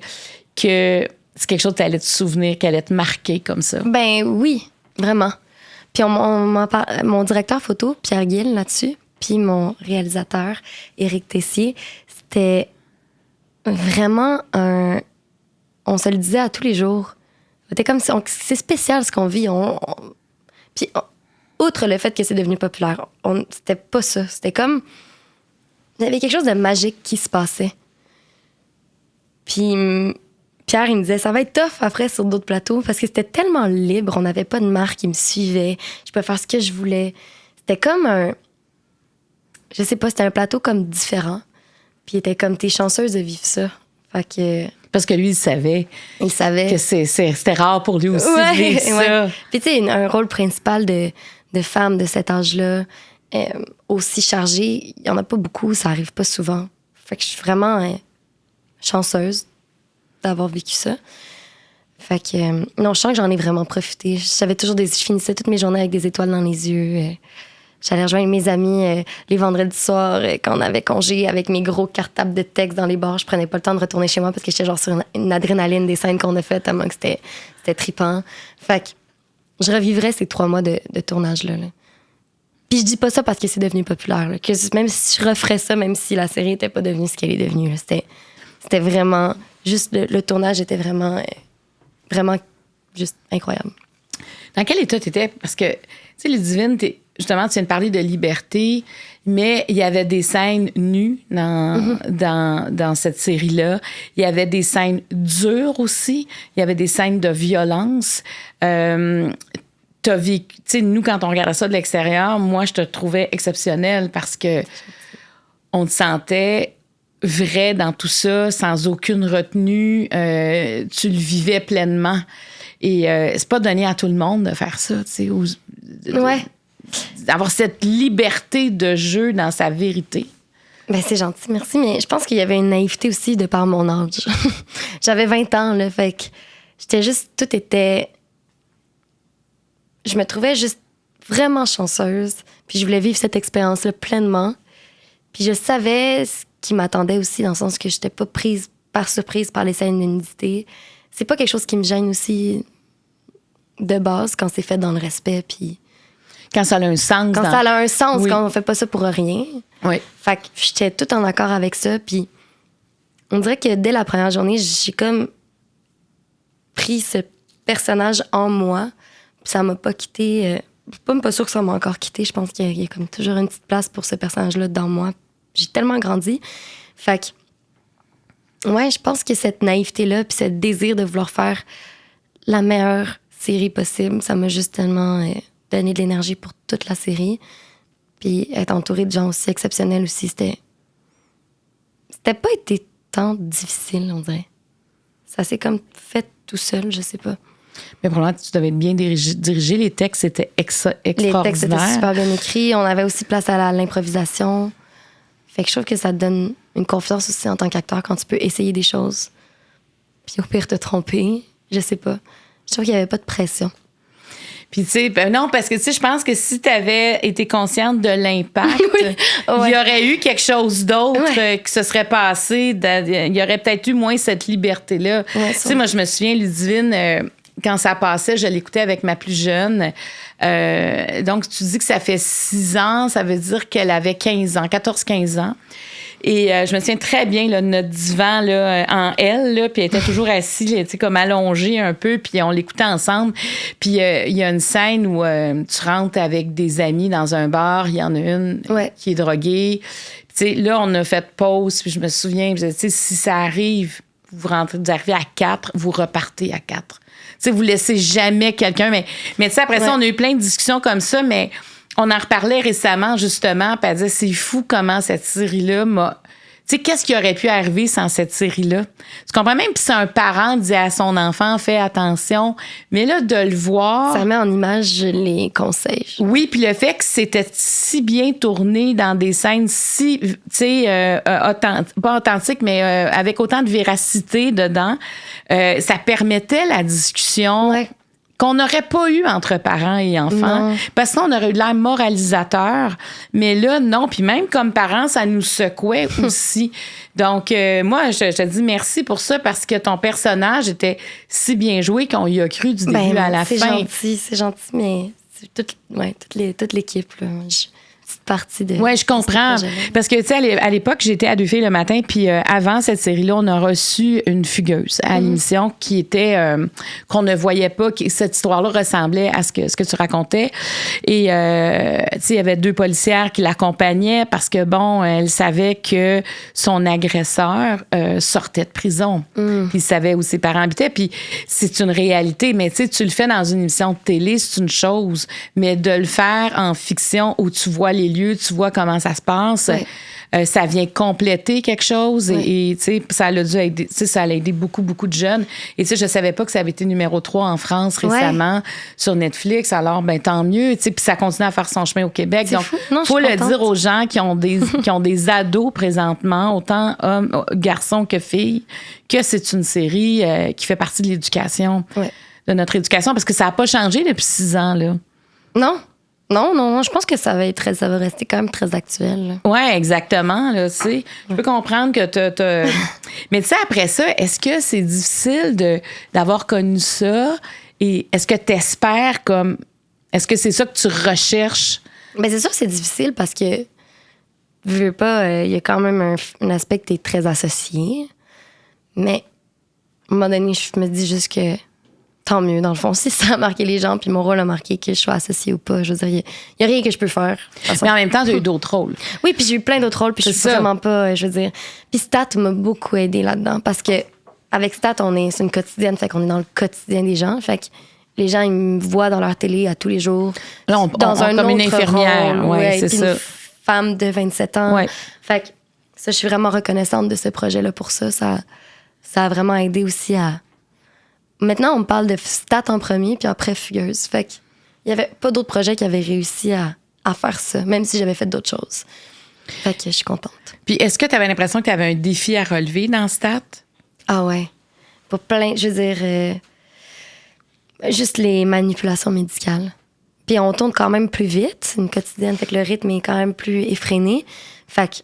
que c'est quelque chose qui allait te souvenir, qui allait te marquer comme ça? Ben oui, vraiment. Puis mon directeur photo, Pierre Guil, là-dessus, puis mon réalisateur, Éric Tessier, c'était vraiment on se le disait à tous les jours. C'était comme si c'est spécial ce qu'on vit. Puis outre le fait que c'est devenu populaire, c'était pas ça. C'était comme... Il y avait quelque chose de magique qui se passait. Puis Pierre, il me disait, ça va être tough après sur d'autres plateaux parce que c'était tellement libre. On n'avait pas de marque qui me suivait. Je pouvais faire ce que je voulais. C'était comme je sais pas, c'était un plateau comme différent. Puis il était comme, t'es chanceuse de vivre ça. Fait que... Parce que lui, il savait. Il savait. Que c'était rare pour lui aussi de vivre ça. Ouais. Puis tu sais, un rôle principal de femme de cet âge-là, aussi chargé, il y en a pas beaucoup, ça arrive pas souvent. Fait que je suis vraiment chanceuse d'avoir vécu ça. Fait que, non, je sens que j'en ai vraiment profité. Je finissais toutes mes journées avec des étoiles dans les yeux. J'allais rejoindre mes amis les vendredis soirs quand on avait congé avec mes gros cartables de texte dans les bars. Je prenais pas le temps de retourner chez moi parce que j'étais genre sur une adrénaline des scènes qu'on a faites tellement que c'était trippant. Fait que je revivrais ces 3 mois de tournage-là. Là. Puis je dis pas ça parce que c'est devenu populaire. Là, que même si je referais ça, même si la série était pas devenue ce qu'elle est devenue. Là, c'était vraiment... Juste le tournage était vraiment juste incroyable. Dans quel état t'étais? Parce que, tu sais, Les Divines, justement, tu viens de parler de liberté, mais il y avait des scènes nues dans cette série-là. Il y avait des scènes dures aussi. Il y avait des scènes de violence. T'as vécu... Tu sais, nous, quand on regardait ça de l'extérieur, moi, je te trouvais exceptionnelle parce que on te sentait vrai dans tout ça, sans aucune retenue. Tu le vivais pleinement. Et c'est pas donné à tout le monde de faire ça, tu sais. Ouais. D'avoir cette liberté de jeu dans sa vérité. Ben c'est gentil, merci. Mais je pense qu'il y avait une naïveté aussi de par mon âge. J'avais 20 ans, là, fait que j'étais juste... Tout était... Je me trouvais juste vraiment chanceuse. Puis je voulais vivre cette expérience-là pleinement. Puis je savais ce qui m'attendait aussi, dans le sens que j'étais pas prise par surprise par les scènes de nudité. C'est pas quelque chose qui me gêne aussi de base quand c'est fait dans le respect. Puis quand ça a un sens. Quand ça a un sens, oui. Quand on fait pas ça pour rien. Oui. Fait que j'étais tout en accord avec ça. Puis on dirait que dès la première journée, j'ai comme pris ce personnage en moi. Puis ça m'a pas quitté. Je suis même pas sûre que ça m'a encore quitté. Je pense qu'il y a comme toujours une petite place pour ce personnage-là dans moi. J'ai tellement grandi. Fait que, ouais, je pense que cette naïveté-là, puis ce désir de vouloir faire la meilleure série possible, ça m'a juste tellement donné de l'énergie pour toute la série. Puis être entourée de gens aussi exceptionnels aussi, c'était pas été tant difficile, on dirait. Ça s'est comme fait tout seul, je sais pas. Mais probablement, tu devais être bien dirigé. Les textes étaient extraordinaires. Les textes étaient super bien écrits. On avait aussi place à l'improvisation. Fait que je trouve que ça te donne une confiance aussi en tant qu'acteur quand tu peux essayer des choses. Puis au pire, te tromper. Je sais pas. Je trouve qu'il y avait pas de pression. Puis, tu sais, non, parce que, tu sais, je pense que si tu avais été consciente de l'impact, il y aurait eu quelque chose d'autre qui se serait passé. Il y aurait peut-être eu moins cette liberté-là. Tu sais, moi, je me souviens, Ludivine, quand ça passait, je l'écoutais avec ma plus jeune. Donc, tu dis que ça fait 6 ans, ça veut dire qu'elle avait 15 ans, 14-15 ans. Et je me souviens très bien là, de notre divan là, en L, là, puis elle était toujours assise, elle était comme allongée un peu, puis on l'écoutait ensemble. Puis il y a une scène où tu rentres avec des amis dans un bar, il y en a une qui est droguée. Puis là, on a fait pause, puis je me souviens, si ça arrive, vous arrivez à 4, vous repartez à 4. T'sais, vous laissez jamais quelqu'un. Mais tu sais, après ça, on a eu plein de discussions comme ça, mais on en reparlait récemment, justement, puis elle disait, c'est fou comment cette série-là m'a... Tu sais, qu'est-ce qui aurait pu arriver sans cette série-là? Tu comprends? Même si un parent disait à son enfant, fais attention, mais là, de le voir... Ça met en image les conseils. Oui, puis le fait que c'était si bien tourné dans des scènes si, tu sais, pas authentiques, mais avec autant de véracité dedans, ça permettait la discussion... qu'on n'aurait pas eu entre parents et enfants. Non. Parce qu'on aurait eu l'air moralisateur. Mais là, non. Puis même comme parents, ça nous secouait aussi. Donc, moi, je te dis merci pour ça parce que ton personnage était si bien joué qu'on y a cru du début à la fin. C'est gentil, mais c'est toute l'équipe, là. Partie de... Oui, je comprends. Parce que, tu sais, à l'époque, j'étais à Deux filles le matin, puis avant cette série-là, on a reçu une fugueuse à l'émission qui était... qu'on ne voyait pas, cette histoire-là ressemblait à ce que tu racontais. Et, tu sais, il y avait 2 policières qui l'accompagnaient parce que, bon, elle savait que son agresseur sortait de prison. Puis il savait où ses parents habitaient. Puis c'est une réalité, mais tu sais, tu le fais dans une émission de télé, c'est une chose. Mais de le faire en fiction où tu vois les lieux, tu vois comment ça se passe, ça vient compléter quelque chose et tu sais, ça a dû aider, tu sais, ça a aidé beaucoup, beaucoup de jeunes. Et tu sais, je savais pas que ça avait été numéro 3 en France récemment sur Netflix, alors ben tant mieux, tu sais, puis ça continue à faire son chemin au Québec. C'est donc, il faut le dire aux gens qui ont des ados présentement, autant hommes, garçons que filles, que c'est une série qui fait partie de l'éducation, de notre éducation, parce que ça a pas changé depuis 6 ans, là. Non, je pense que ça va rester quand même très actuel. Oui, exactement. Là, tu sais. Je peux comprendre que t'as... Mais tu sais, après ça, est-ce que c'est difficile d'avoir connu ça? Et est-ce que tu espères comme... Est-ce que c'est ça que tu recherches? Mais c'est sûr que c'est difficile parce que, je veux pas, il y a quand même un aspect que tu es très associé. Mais, à un moment donné, je me dis juste que tant mieux, dans le fond, si ça a marqué les gens, puis mon rôle a marqué que je sois associée ou pas. Je veux dire, il n'y a rien que je peux faire. Mais en même temps, tu as eu d'autres rôles. Oui, puis j'ai eu plein d'autres rôles, puis je suis vraiment pas, je veux dire... Puis Stat m'a beaucoup aidée là-dedans, parce que avec Stat, c'est une quotidienne, fait qu'on est dans le quotidien des gens, fait que les gens, ils me voient dans leur télé à tous les jours. Là, dans un comme autre une infirmière, rôle, c'est ça. Une femme de 27 ans. Fait que ça, je suis vraiment reconnaissante de ce projet-là pour ça. Ça a vraiment aidé aussi à... Maintenant, on me parle de Stat en premier, puis après Fugueuse. Fait qu'il n'y avait pas d'autres projets qui avaient réussi à faire ça, même si j'avais fait d'autres choses. Fait que je suis contente. Puis est-ce que tu avais l'impression que tu avais un défi à relever dans Stat? Ah ouais. Pour plein, je veux dire, juste les manipulations médicales. Puis on tourne quand même plus vite, c'est une quotidienne, fait que le rythme est quand même plus effréné. Fait que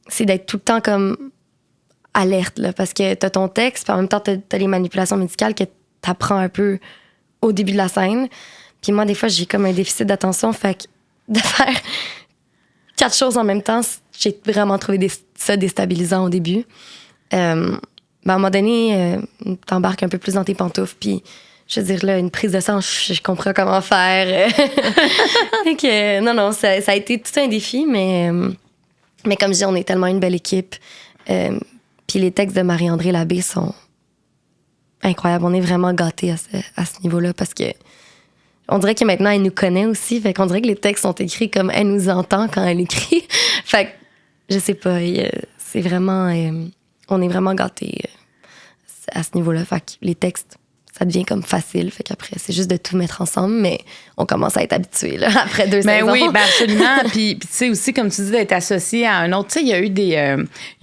c'est d'être tout le temps comme... alerte, là, parce que t'as ton texte, puis en même temps, t'as les manipulations médicales que t'apprends un peu au début de la scène. Puis moi, des fois, j'ai comme un déficit d'attention, fait que de faire 4 choses en même temps, j'ai vraiment trouvé ça déstabilisant au début. À un moment donné, t'embarques un peu plus dans tes pantoufles, puis je veux dire, là, une prise de sang, je comprends comment faire. Fait que, non, ça a été tout un défi, mais comme je dis, on est tellement une belle équipe. Puis les textes de Marie-André Labbé sont incroyables. On est vraiment gâtés à ce niveau-là parce que on dirait que maintenant, elle nous connaît aussi. Fait qu'on dirait que les textes sont écrits comme elle nous entend quand elle écrit. Fait que, je sais pas, c'est vraiment... on est vraiment gâtés à ce niveau-là. Fait que les textes, ça devient comme facile. Fait qu'après, c'est juste de tout mettre ensemble, mais on commence à être habitué là, après 2 saisons. Oui, ben absolument. Puis tu sais aussi, comme tu dis, d'être associé à un autre. Tu sais, il y a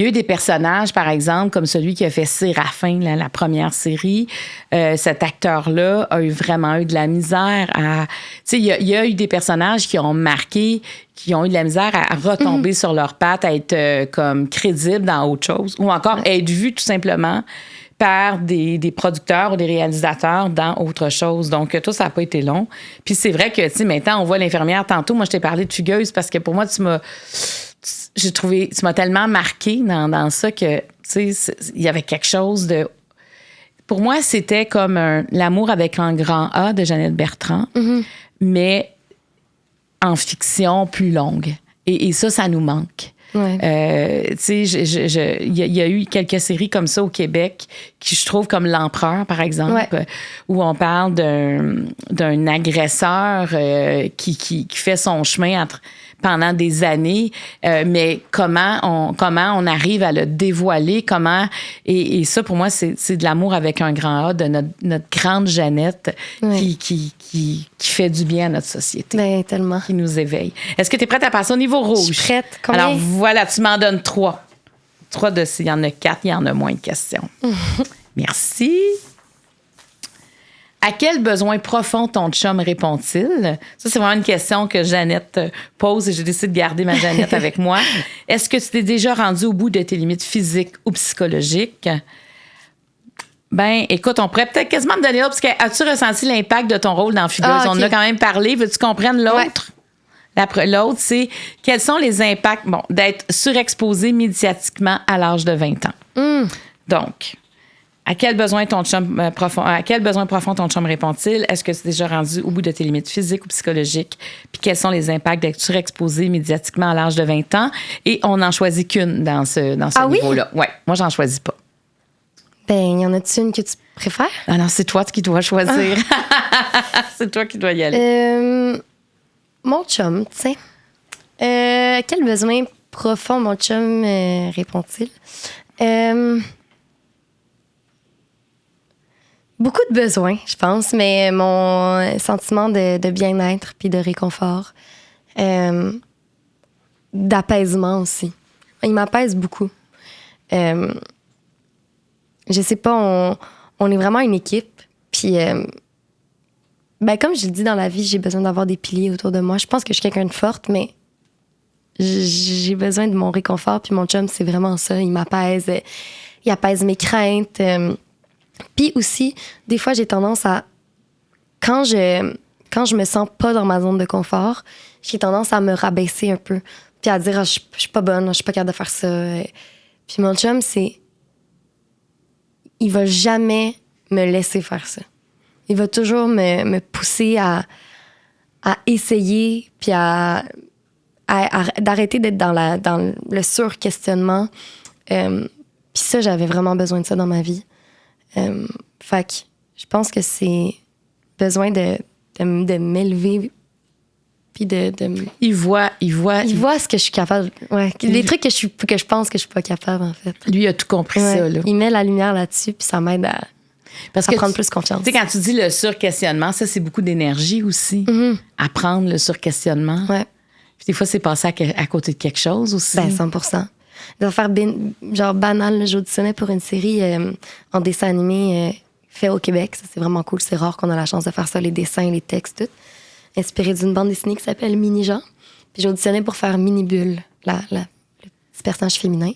eu des personnages, par exemple, comme celui qui a fait Séraphin, la première série. Cet acteur-là a vraiment eu de la misère à... Tu sais, il y a eu des personnages qui ont marqué, qui ont eu de la misère à retomber sur leurs pattes, à être comme crédibles dans autre chose, ou encore être vus tout simplement par des producteurs ou des réalisateurs dans autre chose. Donc, toi, ça n'a pas été long. Puis c'est vrai que, tu sais, maintenant, on voit l'infirmière tantôt. Moi, je t'ai parlé de Fugueuse parce que pour moi, tu m'as tellement marqué dans ça que, tu sais, il y avait quelque chose de... Pour moi, c'était comme l'amour avec un grand A de Jeannette Bertrand, mais en fiction plus longue. Et ça nous manque. Ouais. Tu sais, il y a eu quelques séries comme ça au Québec qui, je trouve, comme L'Empereur, par exemple, où on parle d'un agresseur qui fait son chemin pendant des années, mais comment on arrive à le dévoiler, et ça, pour moi, c'est de l'amour avec un grand A de notre grande Jeannette qui fait du bien à notre société. Ben, tellement. Qui nous éveille. Est-ce que tu es prête à passer au niveau rouge? Je suis prête. Combien? Alors, voilà, tu m'en donnes 3. 3 de s'il y en a 4, il y en a moins de questions. Merci. À quel besoin profond ton chum répond-il? Ça, c'est vraiment une question que Jeannette pose et j'ai décidé de garder ma Jeannette avec moi. Est-ce que tu t'es déjà rendu au bout de tes limites physiques ou psychologiques? Ben, écoute, on pourrait peut-être quasiment me donner l'autre, parce que as-tu ressenti l'impact de ton rôle dans Fugueuse? Okay. On en a quand même parlé. Veux-tu qu'on prenne l'autre? Ouais. L'autre, c'est quels sont les impacts d'être surexposé médiatiquement à l'âge de 20 ans? Donc, à quel besoin profond ton chum répond-il? Est-ce que tu es déjà rendu au bout de tes limites physiques ou psychologiques? Puis quels sont les impacts d'être surexposé médiatiquement à l'âge de 20 ans? Et on n'en choisit qu'une dans ce niveau-là. Oui, moi, j'en choisis pas. Ben, y en a-tu une que tu préfères? Ah non, c'est toi qui dois choisir. C'est toi qui dois y aller. Mon chum, tiens. Quel besoin profond mon chum répond-il? Beaucoup de besoins, je pense, mais mon sentiment de bien-être puis de réconfort, d'apaisement aussi. Il m'apaise beaucoup. Je sais pas, on est vraiment une équipe. Puis, ben, comme je le dis dans la vie, j'ai besoin d'avoir des piliers autour de moi. Je pense que je suis quelqu'un de forte, mais j'ai besoin de mon réconfort. Puis mon chum, c'est vraiment ça. Il m'apaise. Il apaise mes craintes. Puis aussi, des fois, j'ai tendance à... Quand je me sens pas dans ma zone de confort, j'ai tendance à me rabaisser un peu. Puis à dire, je suis pas bonne, je suis pas capable de faire ça. Puis mon chum, il va jamais me laisser faire ça. Il va toujours me pousser à essayer, puis d'arrêter d'être dans le sur-questionnement. Puis ça, j'avais vraiment besoin de ça dans ma vie. Fait que je pense que c'est besoin de m'élever, puis de Il voit ce que je suis capable. Ouais, les trucs que je pense que je suis pas capable, en fait. Lui, il a tout compris ça, là. Il met la lumière là-dessus, puis ça m'aide à prendre plus confiance. Tu sais, quand tu dis le surquestionnement, ça, c'est beaucoup d'énergie aussi. À prendre le surquestionnement. Ouais. Puis des fois, c'est passé à côté de quelque chose aussi. Ben, 100%. Des affaires genre banales. J'auditionnais pour une série en dessin animé fait au Québec. Ça, c'est vraiment cool. C'est rare qu'on a la chance de faire ça, les dessins, les textes, tout. Inspiré d'une bande dessinée qui s'appelle Mini Jean. Puis j'auditionnais pour faire Mini Bulle, le petit personnage féminin.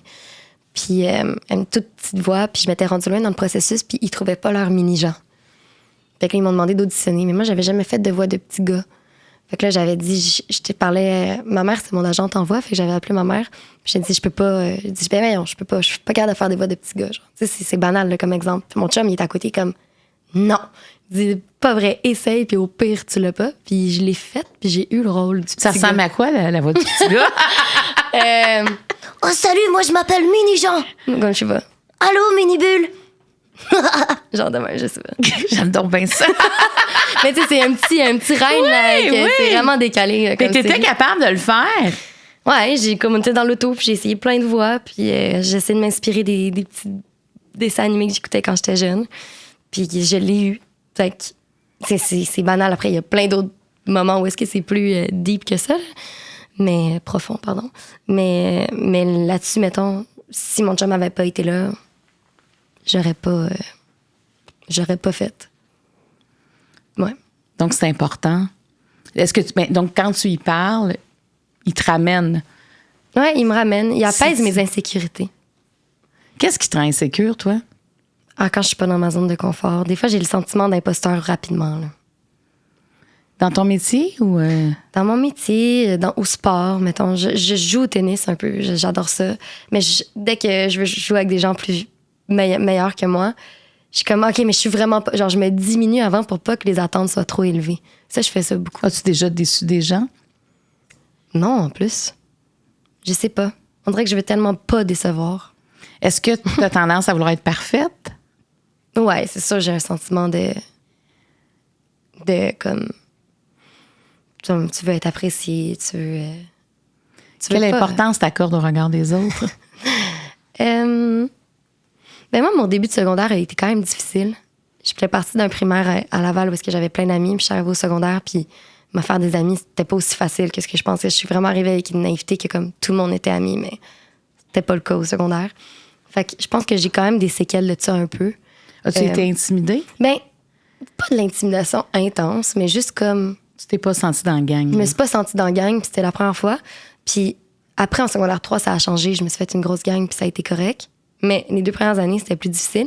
Puis une toute petite voix, puis je m'étais rendue loin dans le processus, puis ils trouvaient pas leur Mini Jean. Fait que là, ils m'ont demandé d'auditionner, mais moi, j'avais jamais fait de voix de petit gars. Fait que là, j'avais dit, je te parlais, ma mère, c'est mon agente en voix, fait que j'avais appelé ma mère, puis j'ai dit, je peux pas, je suis pas capable de faire des voix de petits gars, genre. Tu sais, c'est banal, là, comme exemple. Puis mon chum, il est à côté comme, non. Il dit, pas vrai, essaye, puis au pire, tu l'as pas. Puis je l'ai faite, puis j'ai eu le rôle du petit gars. Ça ressemble à quoi, la voix du petit gars? Oh, salut, moi, je m'appelle Mini Jean. Comme je sais pas. Allô, Mini Bulle. Genre demain, je sais pas. J'aime donc bien ça. Mais tu sais, c'est un petit rêve, là, c'est vraiment décalé. Là, mais t'étais capable de le faire? Ouais, j'ai commenté dans l'auto, puis j'ai essayé plein de voix, puis j'ai essayé de m'inspirer des petits dessins animés que j'écoutais quand j'étais jeune. Puis je l'ai eu. Fait que c'est banal. Après, il y a plein d'autres moments où est-ce que c'est plus deep que ça, là. Mais profond, pardon. Mais là-dessus, mettons, si mon chum avait pas été là, j'aurais pas fait. Ouais. Donc, c'est important. Est-ce que donc, quand tu y parles, il te ramène. Ouais, il me ramène. Il apaise mes insécurités. Qu'est-ce qui te rend insécure, toi? Quand je suis pas dans ma zone de confort. Des fois, j'ai le sentiment d'imposteur rapidement, là. Dans ton métier ou... Dans mon métier, au sport, mettons. Je joue au tennis un peu. J'adore ça. Mais dès que je veux jouer avec des gens plus meilleurs que moi, je suis comme, OK, mais je suis vraiment pas... Genre, je me diminue avant pour pas que les attentes soient trop élevées. Ça, je fais ça beaucoup. As-tu déjà déçu des gens? Non, en plus. Je sais pas. On dirait que je veux tellement pas décevoir. Est-ce que tu as tendance à vouloir être parfaite? Ouais, c'est ça. J'ai un sentiment de comme... Tu veux être apprécié, tu veux Quelle importance t'accordes au regard des autres? Ben moi, mon début de secondaire a été quand même difficile. Je faisais partie d'un primaire à Laval où est-ce que j'avais plein d'amis, puis je suis arrivée au secondaire, puis me faire des amis, c'était pas aussi facile que ce que je pensais. Je suis vraiment arrivée avec une naïveté que comme tout le monde était amis, mais c'était pas le cas au secondaire. Fait que je pense que j'ai quand même des séquelles de ça un peu. As-tu été intimidée? Ben, pas de l'intimidation intense, mais juste comme... Tu t'es pas sentie dans la gang? Je me suis pas sentie dans la gang, puis c'était la première fois. Puis après, en secondaire 3, ça a changé. Je me suis fait une grosse gang, puis ça a été correct. Mais les 2 premières années, c'était plus difficile.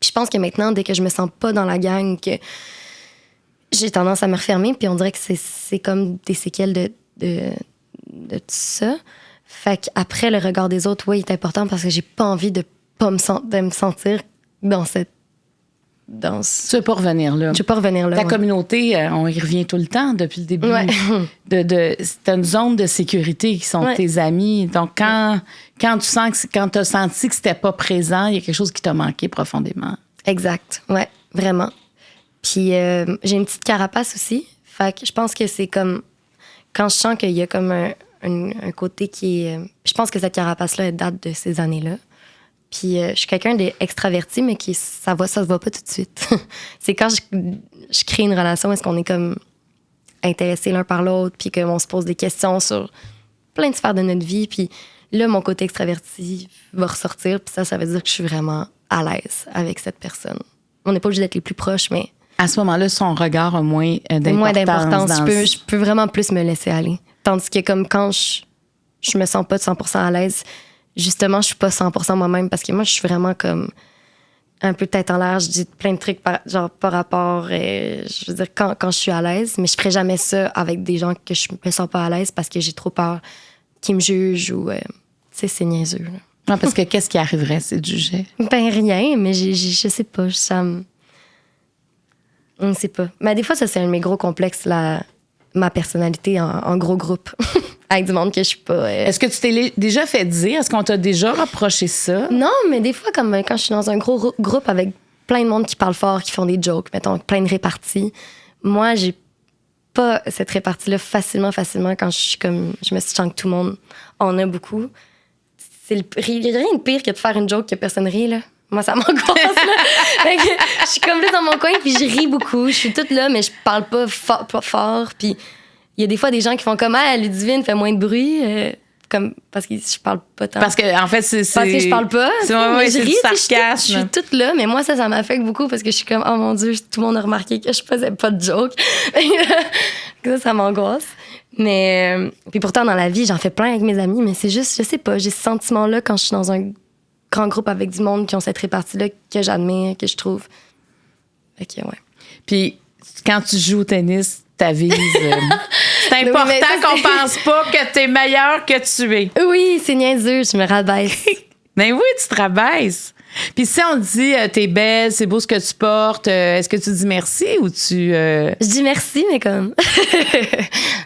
Puis je pense que maintenant, dès que je me sens pas dans la gang, que j'ai tendance à me refermer, puis on dirait que c'est comme des séquelles de tout ça. Fait qu'après, le regard des autres, oui, il est important parce que j'ai pas envie de me sentir dans cette... Tu veux pas revenir là. Je veux pas revenir là. Ta communauté, on y revient tout le temps depuis le début. Ouais. C'est une zone de sécurité qui sont tes amis. Donc, quand tu as senti que c'était pas présent, il y a quelque chose qui t'a manqué profondément. Exact. Ouais, vraiment. Puis j'ai une petite carapace aussi. Fait que je pense que c'est comme... Quand je sens qu'il y a comme un côté qui est... Je pense que cette carapace-là, elle date de ces années-là. Puis je suis quelqu'un d'extraverti, mais ça se voit pas tout de suite. C'est quand je crée une relation, est-ce qu'on est comme intéressés l'un par l'autre, puis qu'on se pose des questions sur plein de sphères de notre vie. Puis là, mon côté extraverti va ressortir, puis ça veut dire que je suis vraiment à l'aise avec cette personne. On n'est pas obligé d'être les plus proches, mais... À ce moment-là, son regard a moins d'importance. Moins d'importance. Je peux vraiment plus me laisser aller. Tandis que comme quand je me sens pas de 100% à l'aise, justement, je suis pas 100% moi-même parce que moi, je suis vraiment comme un peu tête en l'air. Je dis plein de trucs par rapport, je veux dire, quand je suis à l'aise, mais je ferais jamais ça avec des gens que je me sens pas à l'aise parce que j'ai trop peur qu'ils me jugent ou, tu sais, c'est niaiseux. Là. Non, parce que qu'est-ce qui arriverait si tu jugeais? Ben, rien, mais je sais pas, on ne sait pas. Mais des fois, ça, c'est un de mes gros complexes, ma personnalité en gros groupe. Avec du monde que je suis pas... Est-ce que tu t'es déjà fait dire? Est-ce qu'on t'a déjà reproché ça? Non, mais des fois, comme quand je suis dans un gros groupe avec plein de monde qui parle fort, qui font des jokes, mettons, plein de réparties, moi, j'ai pas cette répartie-là facilement quand je me sens que tout le monde en a beaucoup. Il n'y a rien de pire que de faire une joke que personne rit, là. Moi, ça m'angoisse, là. Fait que je suis comme là dans mon coin, puis je ris beaucoup. Je suis toute là, mais je parle pas fort. Puis il y a des fois des gens qui font comme « Ah, Ludivine fait moins de bruit. » Comme, parce que je parle pas tant. Parce que, en fait, c'est... Parce que je parle pas. C'est je ris, du sarcasme. Je suis toute là, mais moi, ça m'affecte beaucoup parce que je suis comme « Oh mon Dieu, tout le monde a remarqué que je faisais pas de joke. » Ça m'angoisse. Mais... puis pourtant, dans la vie, j'en fais plein avec mes amis, mais c'est juste, je sais pas, j'ai ce sentiment-là quand je suis dans un grand groupe avec du monde qui ont cette répartie-là que j'admire, que je trouve. Fait que, ouais. Puis, quand tu joues au tennis, t'avises. C'est important qu'on pense pas que t'es meilleur que tu es. Oui, c'est niaiseux, je me rabaisse. Mais oui, tu te rabaisses. Puis si on te dit t'es belle, c'est beau ce que tu portes, est-ce que tu dis merci ou tu... Je dis merci, mais comme...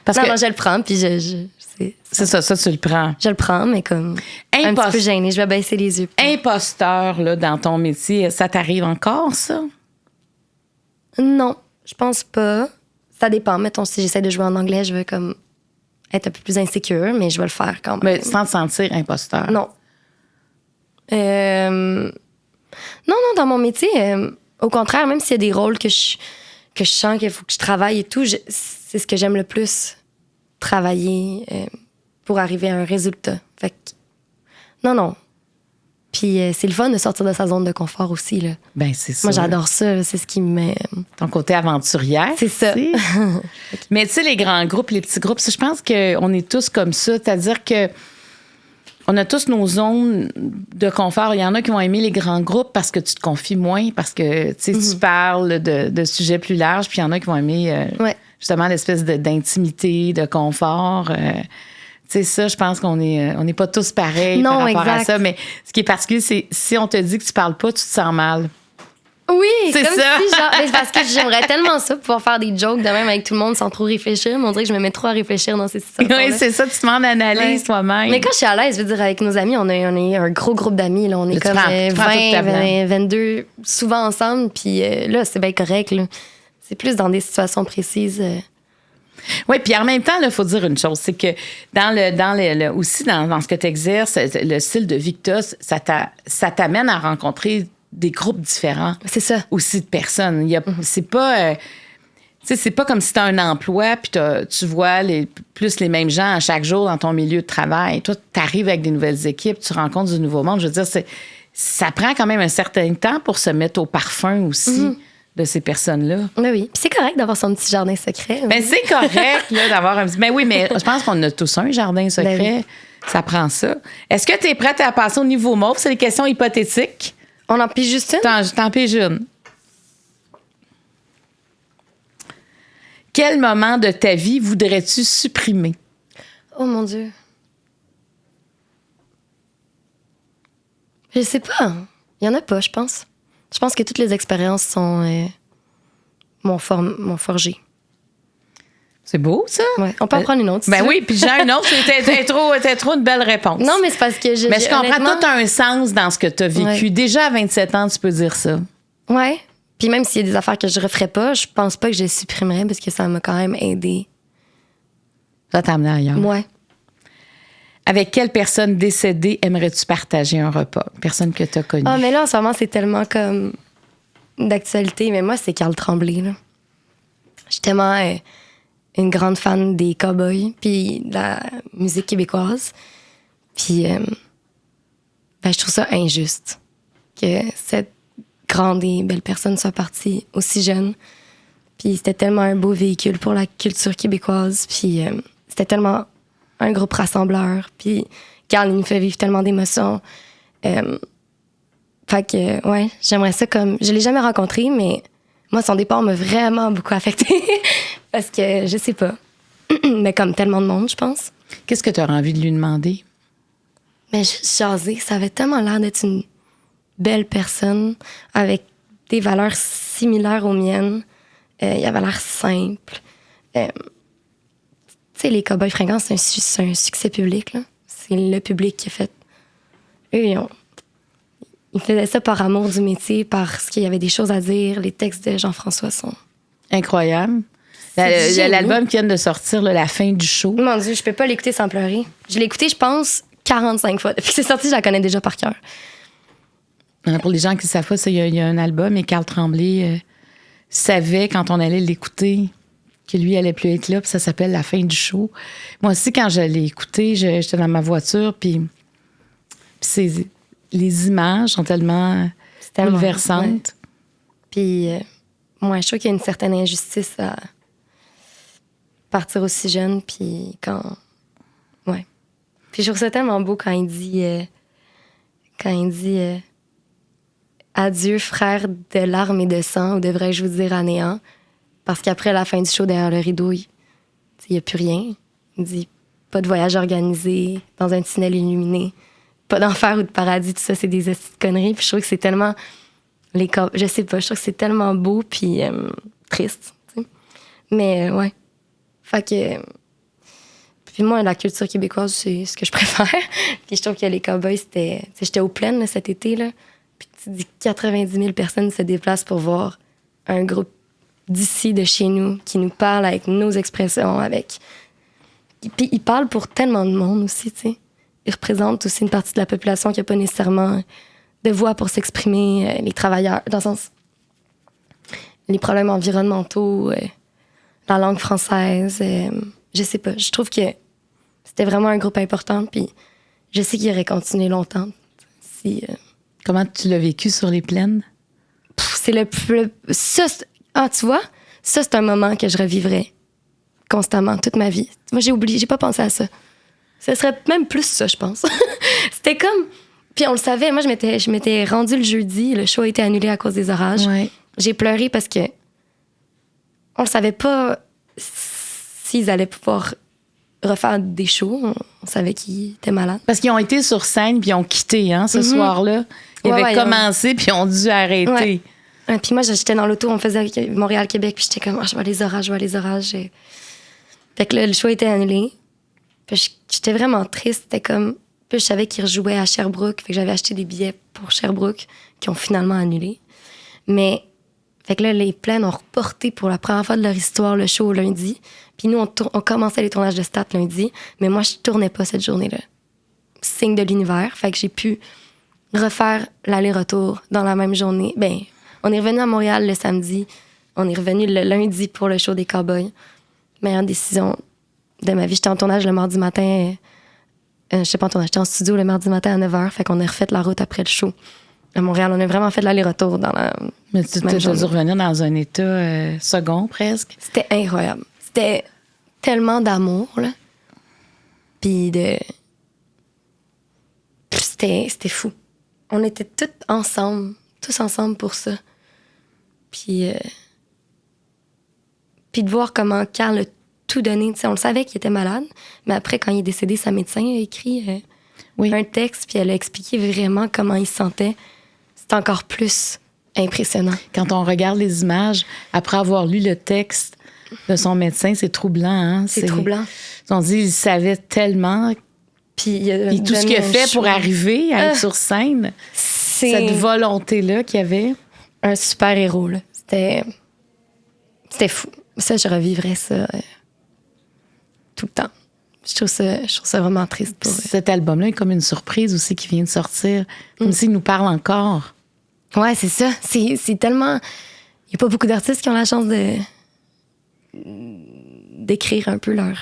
Parce que moi, je le prends, puis c'est ça, tu le prends. Je le prends, mais comme un petit peu gênée, je vais baisser les yeux. Imposteur, là, dans ton métier, ça t'arrive encore, ça? Non, je pense pas. Ça dépend. Mettons, si j'essaie de jouer en anglais, je veux comme être un peu plus insécure, mais je vais le faire quand même. Mais sans te sentir imposteur? Non. Non, dans mon métier, Au contraire, même s'il y a des rôles que je sens qu'il faut que je travaille et tout, c'est ce que j'aime le plus, travailler pour arriver à un résultat. Fait que, non. Puis c'est le fun de sortir de sa zone de confort aussi, là. Ben, c'est ça. Moi, j'adore ça. C'est ce qui me... Ton côté aventurière. C'est ça. Mais tu sais, les grands groupes, les petits groupes, je pense qu'on est tous comme ça. C'est-à-dire que on a tous nos zones de confort. Il y en a qui vont aimer les grands groupes parce que tu te confies moins, parce que tu parles de sujets plus larges. Puis il y en a qui vont aimer justement l'espèce d'intimité, de confort. Tu sais, ça, je pense qu'on n'est pas tous pareils par rapport à ça. Mais ce qui est particulier, c'est si on te dit que tu parles pas, tu te sens mal. Oui, c'est comme ça. Si, genre, mais parce que j'aimerais tellement ça, pouvoir faire des jokes de même avec tout le monde sans trop réfléchir. Mais on dirait que je me mets trop à réfléchir dans ces situations. Oui, c'est ça, tu te demandes d'analyse toi-même. Mais quand je suis à l'aise, je veux dire, avec nos amis, on est un gros groupe d'amis. Là. On est comme 20, 22, souvent ensemble. Puis là, c'est bien correct. Là. C'est plus dans des situations précises. Oui, puis en même temps, il faut dire une chose, c'est que aussi dans ce que tu exerces, le style de Victus, ça t'amène à rencontrer des groupes différents. C'est ça. Aussi de personnes. C'est pas... c'est pas comme si tu as un emploi puis tu vois plus les mêmes gens à chaque jour dans ton milieu de travail. Toi, tu arrives avec des nouvelles équipes, tu rencontres du nouveau monde. Je veux dire, ça prend quand même un certain temps pour se mettre au parfum aussi. De ces personnes-là. Oui. Puis c'est correct d'avoir son petit jardin secret. Ben, c'est correct là, d'avoir un petit... Ben oui, mais je pense qu'on a tous un jardin secret. Ben oui. Ça prend ça. Est-ce que tu es prête à passer au niveau mauve? C'est des questions hypothétiques. On en pige juste une? T'en piges une. Quel moment de ta vie voudrais-tu supprimer? Oh mon Dieu. Je sais pas. Il y en a pas, je pense. Je pense que toutes les expériences m'ont forgé. C'est beau, ça? Ouais. On peut en prendre une autre. Ben oui, puis j'ai une autre. T'es trop une belle réponse. Non, mais c'est parce que Mais je comprends, tout un sens dans ce que tu as vécu. Ouais. Déjà à 27 ans, tu peux dire ça. Oui. Puis même s'il y a des affaires que je referais pas, je pense pas que je les supprimerais parce que ça m'a quand même aidé. Ça t'a amené ailleurs. Ouais. Avec quelle personne décédée aimerais-tu partager un repas? Personne que tu as connue. Ah, mais là, en ce moment, c'est tellement comme d'actualité. Mais moi, c'est Carl Tremblay, là. Je suis tellement une grande fan des cow-boys puis de la musique québécoise. Puis, je trouve ça injuste que cette grande et belle personne soit partie aussi jeune. Puis c'était tellement un beau véhicule pour la culture québécoise. Puis c'était tellement un groupe rassembleur. Puis Carl, il nous fait vivre tellement d'émotions. Fait que, ouais, j'aimerais ça comme... Je l'ai jamais rencontré, mais moi, son départ m'a vraiment beaucoup affectée. Parce que, je sais pas. Mais comme tellement de monde, je pense. Qu'est-ce que tu aurais envie de lui demander? Mais juste jaser, ça avait tellement l'air d'être une belle personne avec des valeurs similaires aux miennes. Il avait l'air simple. Tu sais, les Cowboys Fringants, c'est un succès public, là. C'est le public qui a fait... Eux, ils faisaient ça par amour du métier, parce qu'il y avait des choses à dire. Les textes de Jean-François sont... Incroyable. L'album qui vient de sortir, là, La fin du show. Mon Dieu, je peux pas l'écouter sans pleurer. Je l'ai écouté, je pense, 45 fois. Depuis que c'est sorti, je la connais déjà par cœur. Pour les gens qui savent pas, il y a un album et Carl Tremblay savait, quand on allait l'écouter, que lui allait plus être là, puis ça s'appelle La fin du show. Moi aussi, quand je l'ai écouté, j'étais dans ma voiture, puis les images sont tellement bouleversantes. Ouais. Puis moi, je trouve qu'il y a une certaine injustice à partir aussi jeune, puis quand... Ouais. Puis je trouve ça tellement beau quand il dit... Adieu, frère de larmes et de sang, ou devrais-je vous dire à néant? Parce qu'après la fin du show, derrière le rideau, il n'y a plus rien. Il dit pas de voyage organisé, dans un tunnel illuminé, pas d'enfer ou de paradis, tout ça, c'est des conneries. Puis je trouve que c'est tellement... je sais pas, je trouve que c'est tellement beau, puis triste. T'sais. Mais ouais. Fait que... Puis moi, la culture québécoise, c'est ce que je préfère. Puis je trouve que les Cowboys, c'était... J'étais aux Plaines là, cet été, là. Puis tu dis 90 000 personnes se déplacent pour voir un groupe d'ici, de chez nous, qui nous parle avec nos expressions, avec... Puis ils parlent pour tellement de monde aussi, tu sais. Ils représentent aussi une partie de la population qui n'a pas nécessairement de voix pour s'exprimer, les travailleurs, dans le sens... les problèmes environnementaux, la langue française. Je sais pas. Je trouve que c'était vraiment un groupe important. Puis je sais qu'il aurait continué longtemps. Comment tu l'as vécu sur les plaines? C'est le plus... Ça, tu vois? Ça, c'est un moment que je revivrais constamment, toute ma vie. Moi, j'ai pas pensé à ça. Ce serait même plus ça, je pense. C'était comme... Puis on le savait. Moi, je m'étais rendue le jeudi. Le show a été annulé à cause des orages. Ouais. J'ai pleuré parce que on le savait pas s'ils allaient pouvoir refaire des shows. On savait qu'ils étaient malades. Parce qu'ils ont été sur scène puis ils ont quitté, ce soir-là. Ils avaient commencé puis ils ont dû arrêter. Ouais. Puis moi, j'étais dans l'auto, on faisait Montréal-Québec, puis j'étais comme, je vois les orages. Fait que là, le show était annulé. Puis j'étais vraiment triste. C'était comme... Puis je savais qu'ils rejouaient à Sherbrooke. Fait que j'avais acheté des billets pour Sherbrooke qui ont finalement annulé. Mais... Fait que là, les plaines ont reporté pour la première fois de leur histoire le show lundi. Puis nous, on commençait les tournages de stats lundi. Mais moi, je tournais pas cette journée-là. Signe de l'univers. Fait que j'ai pu refaire l'aller-retour dans la même journée. Ben, on est revenu à Montréal le samedi. On est revenu le lundi pour le show des Cowboys. Meilleure décision de ma vie. J'étais en tournage le mardi matin. Je sais pas en tournage. J'étais en studio le mardi matin à 9h. Fait qu'on a refait la route après le show. À Montréal, on a vraiment fait l'aller-retour dans la... Mais tu as dû revenir dans un état second, presque. C'était incroyable. C'était tellement d'amour, là. Puis c'était fou. On était tous ensemble pour ça. Puis de voir comment Carl a tout donné. T'sais, on le savait qu'il était malade, mais après, quand il est décédé, sa médecin a écrit un texte, puis elle a expliqué vraiment comment il se sentait. C'est encore plus impressionnant. Quand on regarde les images, après avoir lu le texte de son médecin, c'est troublant. Hein? C'est troublant. On dit qu'il savait tellement. Puis tout ce qu'il a fait pour arriver à être sur scène, cette volonté-là qu'il y avait. Un super héros, là. C'était fou. Ça, je revivrais ça tout le temps. Je trouve ça vraiment triste pour eux. Cet album-là est comme une surprise aussi qui vient de sortir. Comme s'il nous parle encore. Ouais, c'est ça. C'est tellement... Il n'y a pas beaucoup d'artistes qui ont la chance d'écrire un peu leur...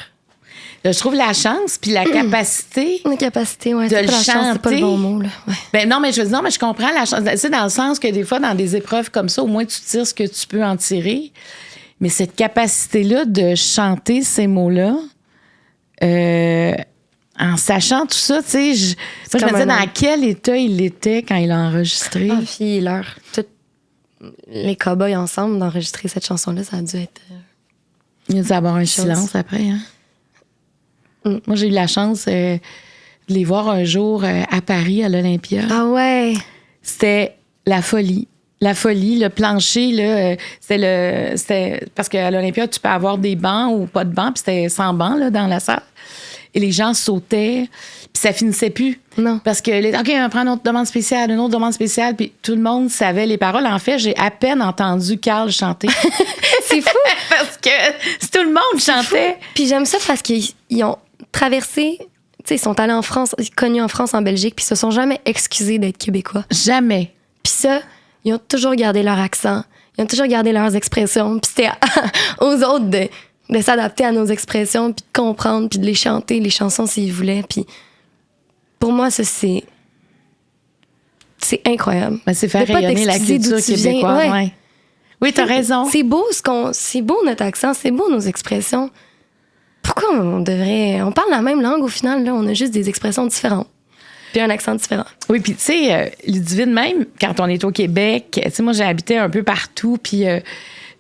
Je trouve la chance puis la capacité... La capacité, oui. De le chanter. C'est pas le bon mot, là. Ouais. Ben non, mais je comprends la chance. C'est dans le sens que des fois, dans des épreuves comme ça, au moins tu tires ce que tu peux en tirer. Mais cette capacité-là de chanter ces mots-là... en sachant tout ça, tu sais, je me disais dans quel état il était quand il a enregistré. Ah, puis tous les Cowboys ensemble d'enregistrer cette chanson-là, ça a dû être... Il a dû avoir un silence après. Hein? Moi, j'ai eu la chance de les voir un jour à Paris, à l'Olympia. Ah ouais! C'était la folie. La folie, le plancher, là, c'était parce qu'à l'Olympia, tu peux avoir des bancs ou pas de bancs, puis c'était sans bancs là, dans la salle. Et les gens sautaient, puis ça finissait plus. Non. Parce que, OK, on va prendre une autre demande spéciale, puis tout le monde savait les paroles. En fait, j'ai à peine entendu Carl chanter. C'est fou! Parce que tout le monde chantait. Puis j'aime ça parce qu'ils ont traversé... Tu sais, ils sont allés en France, connus en France, en Belgique, puis ils se sont jamais excusés d'être québécois. Jamais. Puis ça, ils ont toujours gardé leur accent, ils ont toujours gardé leurs expressions, puis c'était aux autres de s'adapter à nos expressions, puis de comprendre, puis de les chanter, les chansons s'ils voulaient. Puis pour moi, ça, c'est incroyable. Ben, c'est faire rayonner la culture québécoise. Ouais. Oui, t'as raison. C'est beau notre accent, c'est beau nos expressions. Pourquoi on parle la même langue au final, là, on a juste des expressions différentes. Puis un accent différent. Oui, puis tu sais, Ludivine, même quand on est au Québec, tu sais, moi j'ai habité un peu partout, puis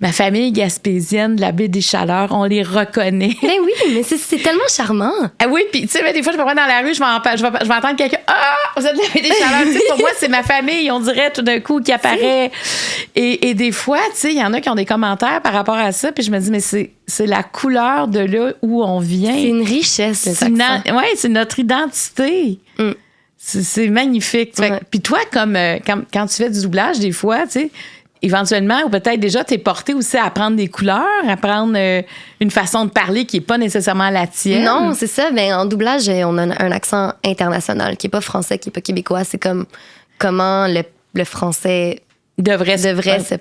ma famille gaspésienne de la baie des Chaleurs, on les reconnaît. Mais oui, mais c'est tellement charmant. Ah oui, puis tu sais, des fois je me promène dans la rue, je vais entendre quelqu'un, ah, vous êtes de la baie des Chaleurs. Tu sais, pour moi c'est ma famille, on dirait tout d'un coup qui apparaît. Et des fois, tu sais, il y en a qui ont des commentaires par rapport à ça, puis je me dis mais c'est la couleur de là où on vient. C'est une richesse. Oui, c'est notre identité. C'est magnifique. Ouais. Puis toi, comme quand tu fais du doublage, des fois, tu sais, éventuellement, ou peut-être déjà, t'es porté aussi à apprendre des couleurs, à apprendre une façon de parler qui n'est pas nécessairement la tienne. Non, c'est ça. Ben, en doublage, on a un accent international qui n'est pas français, qui n'est pas québécois. C'est comme comment le français devrait se...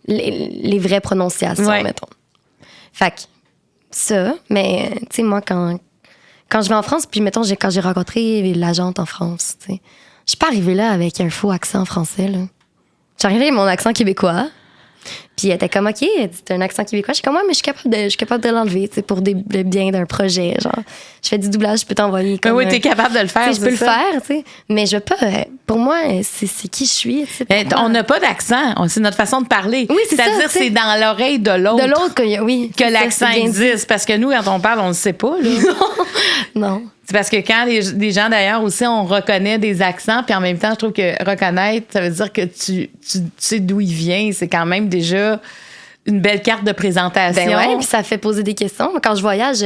les vraies prononciations, mettons. Fait que ça, mais tu sais, moi, quand je vais en France, puis mettons, quand j'ai rencontré l'agente en France, tu sais, je suis pas arrivée là avec un faux accent français, là. J'ai arrivé avec mon accent québécois. Puis elle était comme, OK, c'est un accent québécois. Je suis comme, ouais, mais je suis capable de l'enlever, tu sais, pour le bien d'un projet. Genre, je fais du doublage, je peux t'envoyer. Comme, oui, t'es capable de le faire. Je peux le faire, tu sais. Mais je veux pas. Pour moi, c'est qui je suis. On n'a pas d'accent. C'est notre façon de parler. Oui, c'est-à-dire, c'est dans l'oreille de l'autre. De l'autre, que l'accent existe. Parce que nous, quand on parle, on ne le sait pas, là. Non. C'est parce que quand les gens, d'ailleurs, aussi, on reconnaît des accents, puis en même temps, je trouve que reconnaître, ça veut dire que tu sais d'où il vient. C'est quand même déjà une belle carte de présentation. Ben ouais, puis ça fait poser des questions. Quand je voyage,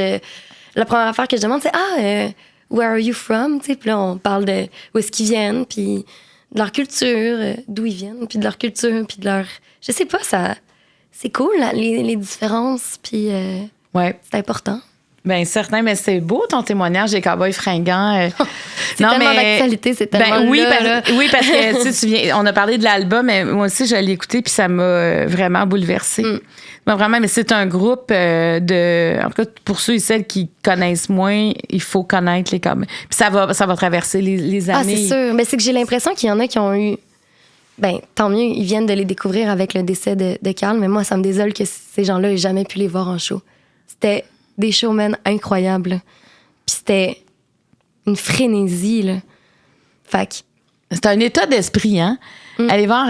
la première affaire que je demande, c'est where are you from? Puis là, on parle de où est-ce qu'ils viennent, puis de leur culture, d'où ils viennent, puis de leur culture, puis de leur... Je sais pas, ça... C'est cool, là, les différences, puis c'est important. Bien, certain, mais c'est beau ton témoignage des Cowboys fringants. C'est tellement d'actualité, c'est tellement oui, là. Oui, parce que on a parlé de l'album, mais moi aussi, je l'ai écouté, puis ça m'a vraiment bouleversée. Vraiment, mais c'est un groupe en tout cas, pour ceux et celles qui connaissent moins, il faut connaître les Cowboys. Puis ça va traverser les années. Ah, c'est sûr. Mais c'est que j'ai l'impression qu'il y en a qui ont eu... Ben, tant mieux, ils viennent de les découvrir avec le décès de Carl, mais moi, ça me désole que ces gens-là aient jamais pu les voir en show. C'était des showmen incroyables. Puis c'était une frénésie, là. Fait que... C'est un état d'esprit, hein? Allez voir...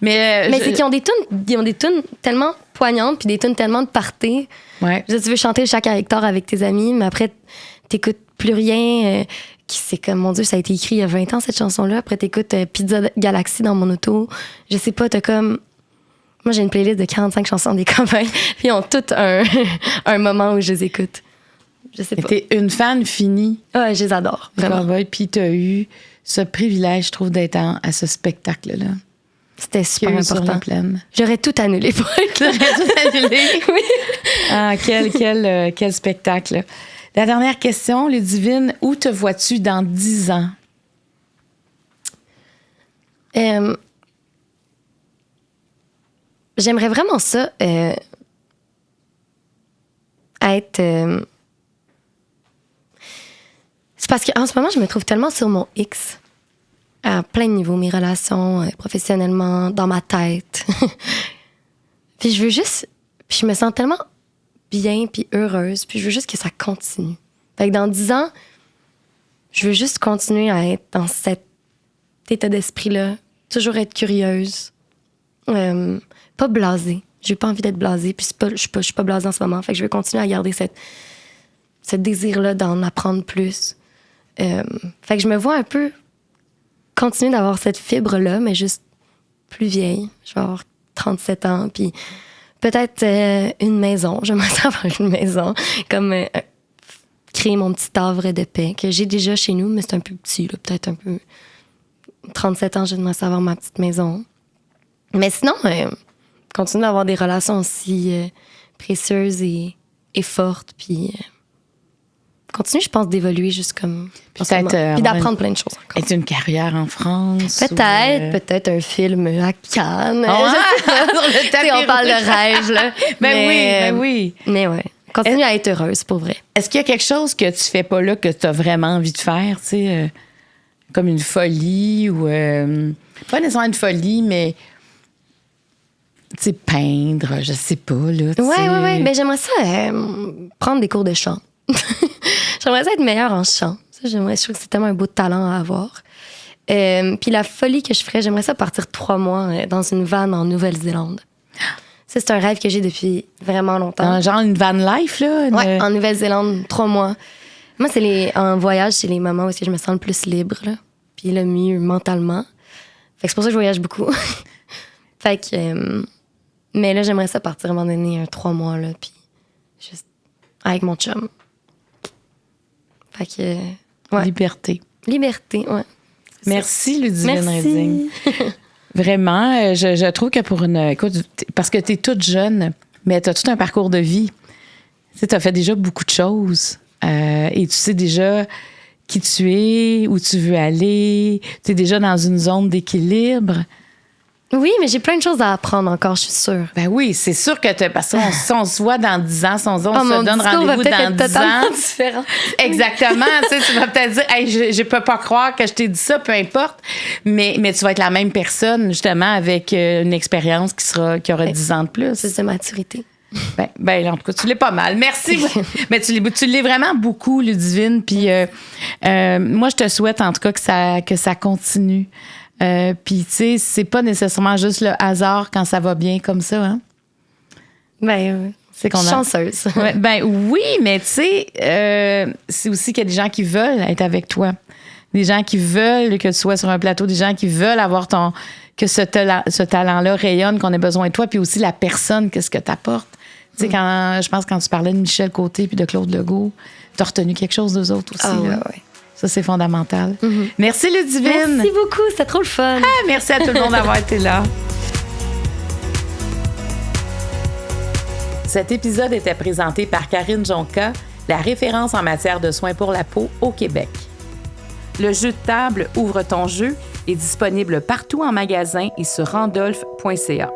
mais c'est qu'ils ont des tunes tellement poignantes puis des tunes tellement de party. Ouais. Tu veux chanter chaque Hector avec tes amis, mais après, t'écoutes plus rien. C'est comme, mon Dieu, ça a été écrit il y a 20 ans, cette chanson-là. Après, t'écoutes Pizza Galaxy dans mon auto. Je sais pas, t'as comme... Moi, j'ai une playlist de 45 chansons des Cowboys, puis ils ont toutes un moment où je les écoute. Je sais pas. T'es une fan finie. Ah, je les adore, vraiment. Cowboys, puis t'as eu ce privilège, je trouve, d'être à ce spectacle-là. C'était super important. Sur la plaine. J'aurais tout annulé pour être là. J'aurais tout annulé? Oui. Ah, quel spectacle. La dernière question, Ludivine, où te vois-tu dans 10 ans? J'aimerais vraiment ça être... C'est parce qu'en ce moment, je me trouve tellement sur mon X à plein de niveaux, mes relations, professionnellement, dans ma tête. Puis je veux juste... Puis je me sens tellement bien puis heureuse, puis je veux juste que ça continue. Fait que dans 10 ans, je veux juste continuer à être dans cet état d'esprit-là, toujours être curieuse, pas blasée. J'ai pas envie d'être blasée, puis je suis pas blasée en ce moment. Fait que je veux continuer à garder ce désir-là d'en apprendre plus. Fait que je me vois un peu continuer d'avoir cette fibre-là, mais juste plus vieille. Je vais avoir 37 ans, puis peut-être une maison. J'aimerais ça avoir une maison, comme créer mon petit havre de paix, que j'ai déjà chez nous, mais c'est un peu petit, là, peut-être un peu... 37 ans, j'aimerais ça avoir ma petite maison. Mais sinon, continuer d'avoir des relations aussi précieuses et fortes, puis continuer, je pense, d'évoluer juste comme... Peut-être... puis d'apprendre plein de choses encore. Est-ce une carrière en France? Peut-être un film à Cannes. Oh, on parle de rêve, là. Ben oui. Mais ouais, continue à être heureuse, pour vrai. Est-ce qu'il y a quelque chose que tu fais pas là que tu as vraiment envie de faire, tu sais, comme une folie ou... pas nécessairement une folie, mais... Tu sais, peindre, je sais pas, là. Ouais. Ben, j'aimerais ça prendre des cours de chant. J'aimerais ça être meilleure en chant. Ça, je trouve que c'est tellement un beau talent à avoir. Puis la folie que je ferais, j'aimerais ça partir 3 mois dans une van en Nouvelle-Zélande. Ça, c'est un rêve que j'ai depuis vraiment longtemps. Genre une van life, là? Ouais, en Nouvelle-Zélande, 3 mois. Moi, en voyage, c'est les moments où je me sens le plus libre, là. Puis le mieux mentalement. Fait que c'est pour ça que je voyage beaucoup. Fait que... mais là, j'aimerais ça partir à un moment donné, 3 mois, là, puis juste avec mon chum. Fait que... ouais. Liberté, ouais. Merci, Ludivine Merci. Reding. Vraiment, je trouve que pour une... Écoute, parce que t'es toute jeune, mais t'as tout un parcours de vie. Tu sais, t'as fait déjà beaucoup de choses. Et tu sais déjà qui tu es, où tu veux aller. T'es déjà dans une zone d'équilibre. Oui, mais j'ai plein de choses à apprendre encore, je suis sûre. Ben oui, c'est sûr que parce qu'on si on se voit dans 10 ans, si on se mon donne discours rendez-vous va dans 10 ans. différent. Exactement. Tu sais, tu vas peut-être dire, hey, je peux pas croire que je t'ai dit ça, peu importe. Mais tu vas être la même personne, justement, avec une expérience qui aura 10 ans de plus. C'est de maturité. Ben, en tout cas, tu l'es pas mal. Merci. Mais tu l'es vraiment beaucoup, Ludivine. Puis moi, je te souhaite, en tout cas, que ça continue. Puis, tu sais, c'est pas nécessairement juste le hasard quand ça va bien comme ça, hein? C'est qu'on chanceuse. Ben oui, mais tu sais, c'est aussi qu'il y a des gens qui veulent être avec toi. Des gens qui veulent que tu sois sur un plateau, des gens qui veulent avoir que ce talent-là rayonne, qu'on ait besoin de toi, puis aussi la personne, qu'est-ce que t'apportes. Tu sais, je pense quand tu parlais de Michel Côté puis de Claude Legault, t'as retenu quelque chose d'eux autres aussi. Ah, là. ouais. Ça, c'est fondamental. Mm-hmm. Merci, Ludivine. Merci beaucoup. C'était trop le fun. Merci à tout le monde d'avoir été là. Cet épisode était présenté par Karine Jonca, la référence en matière de soins pour la peau au Québec. Le jeu de table Ouvre ton jeu est disponible partout en magasin et sur randolph.ca.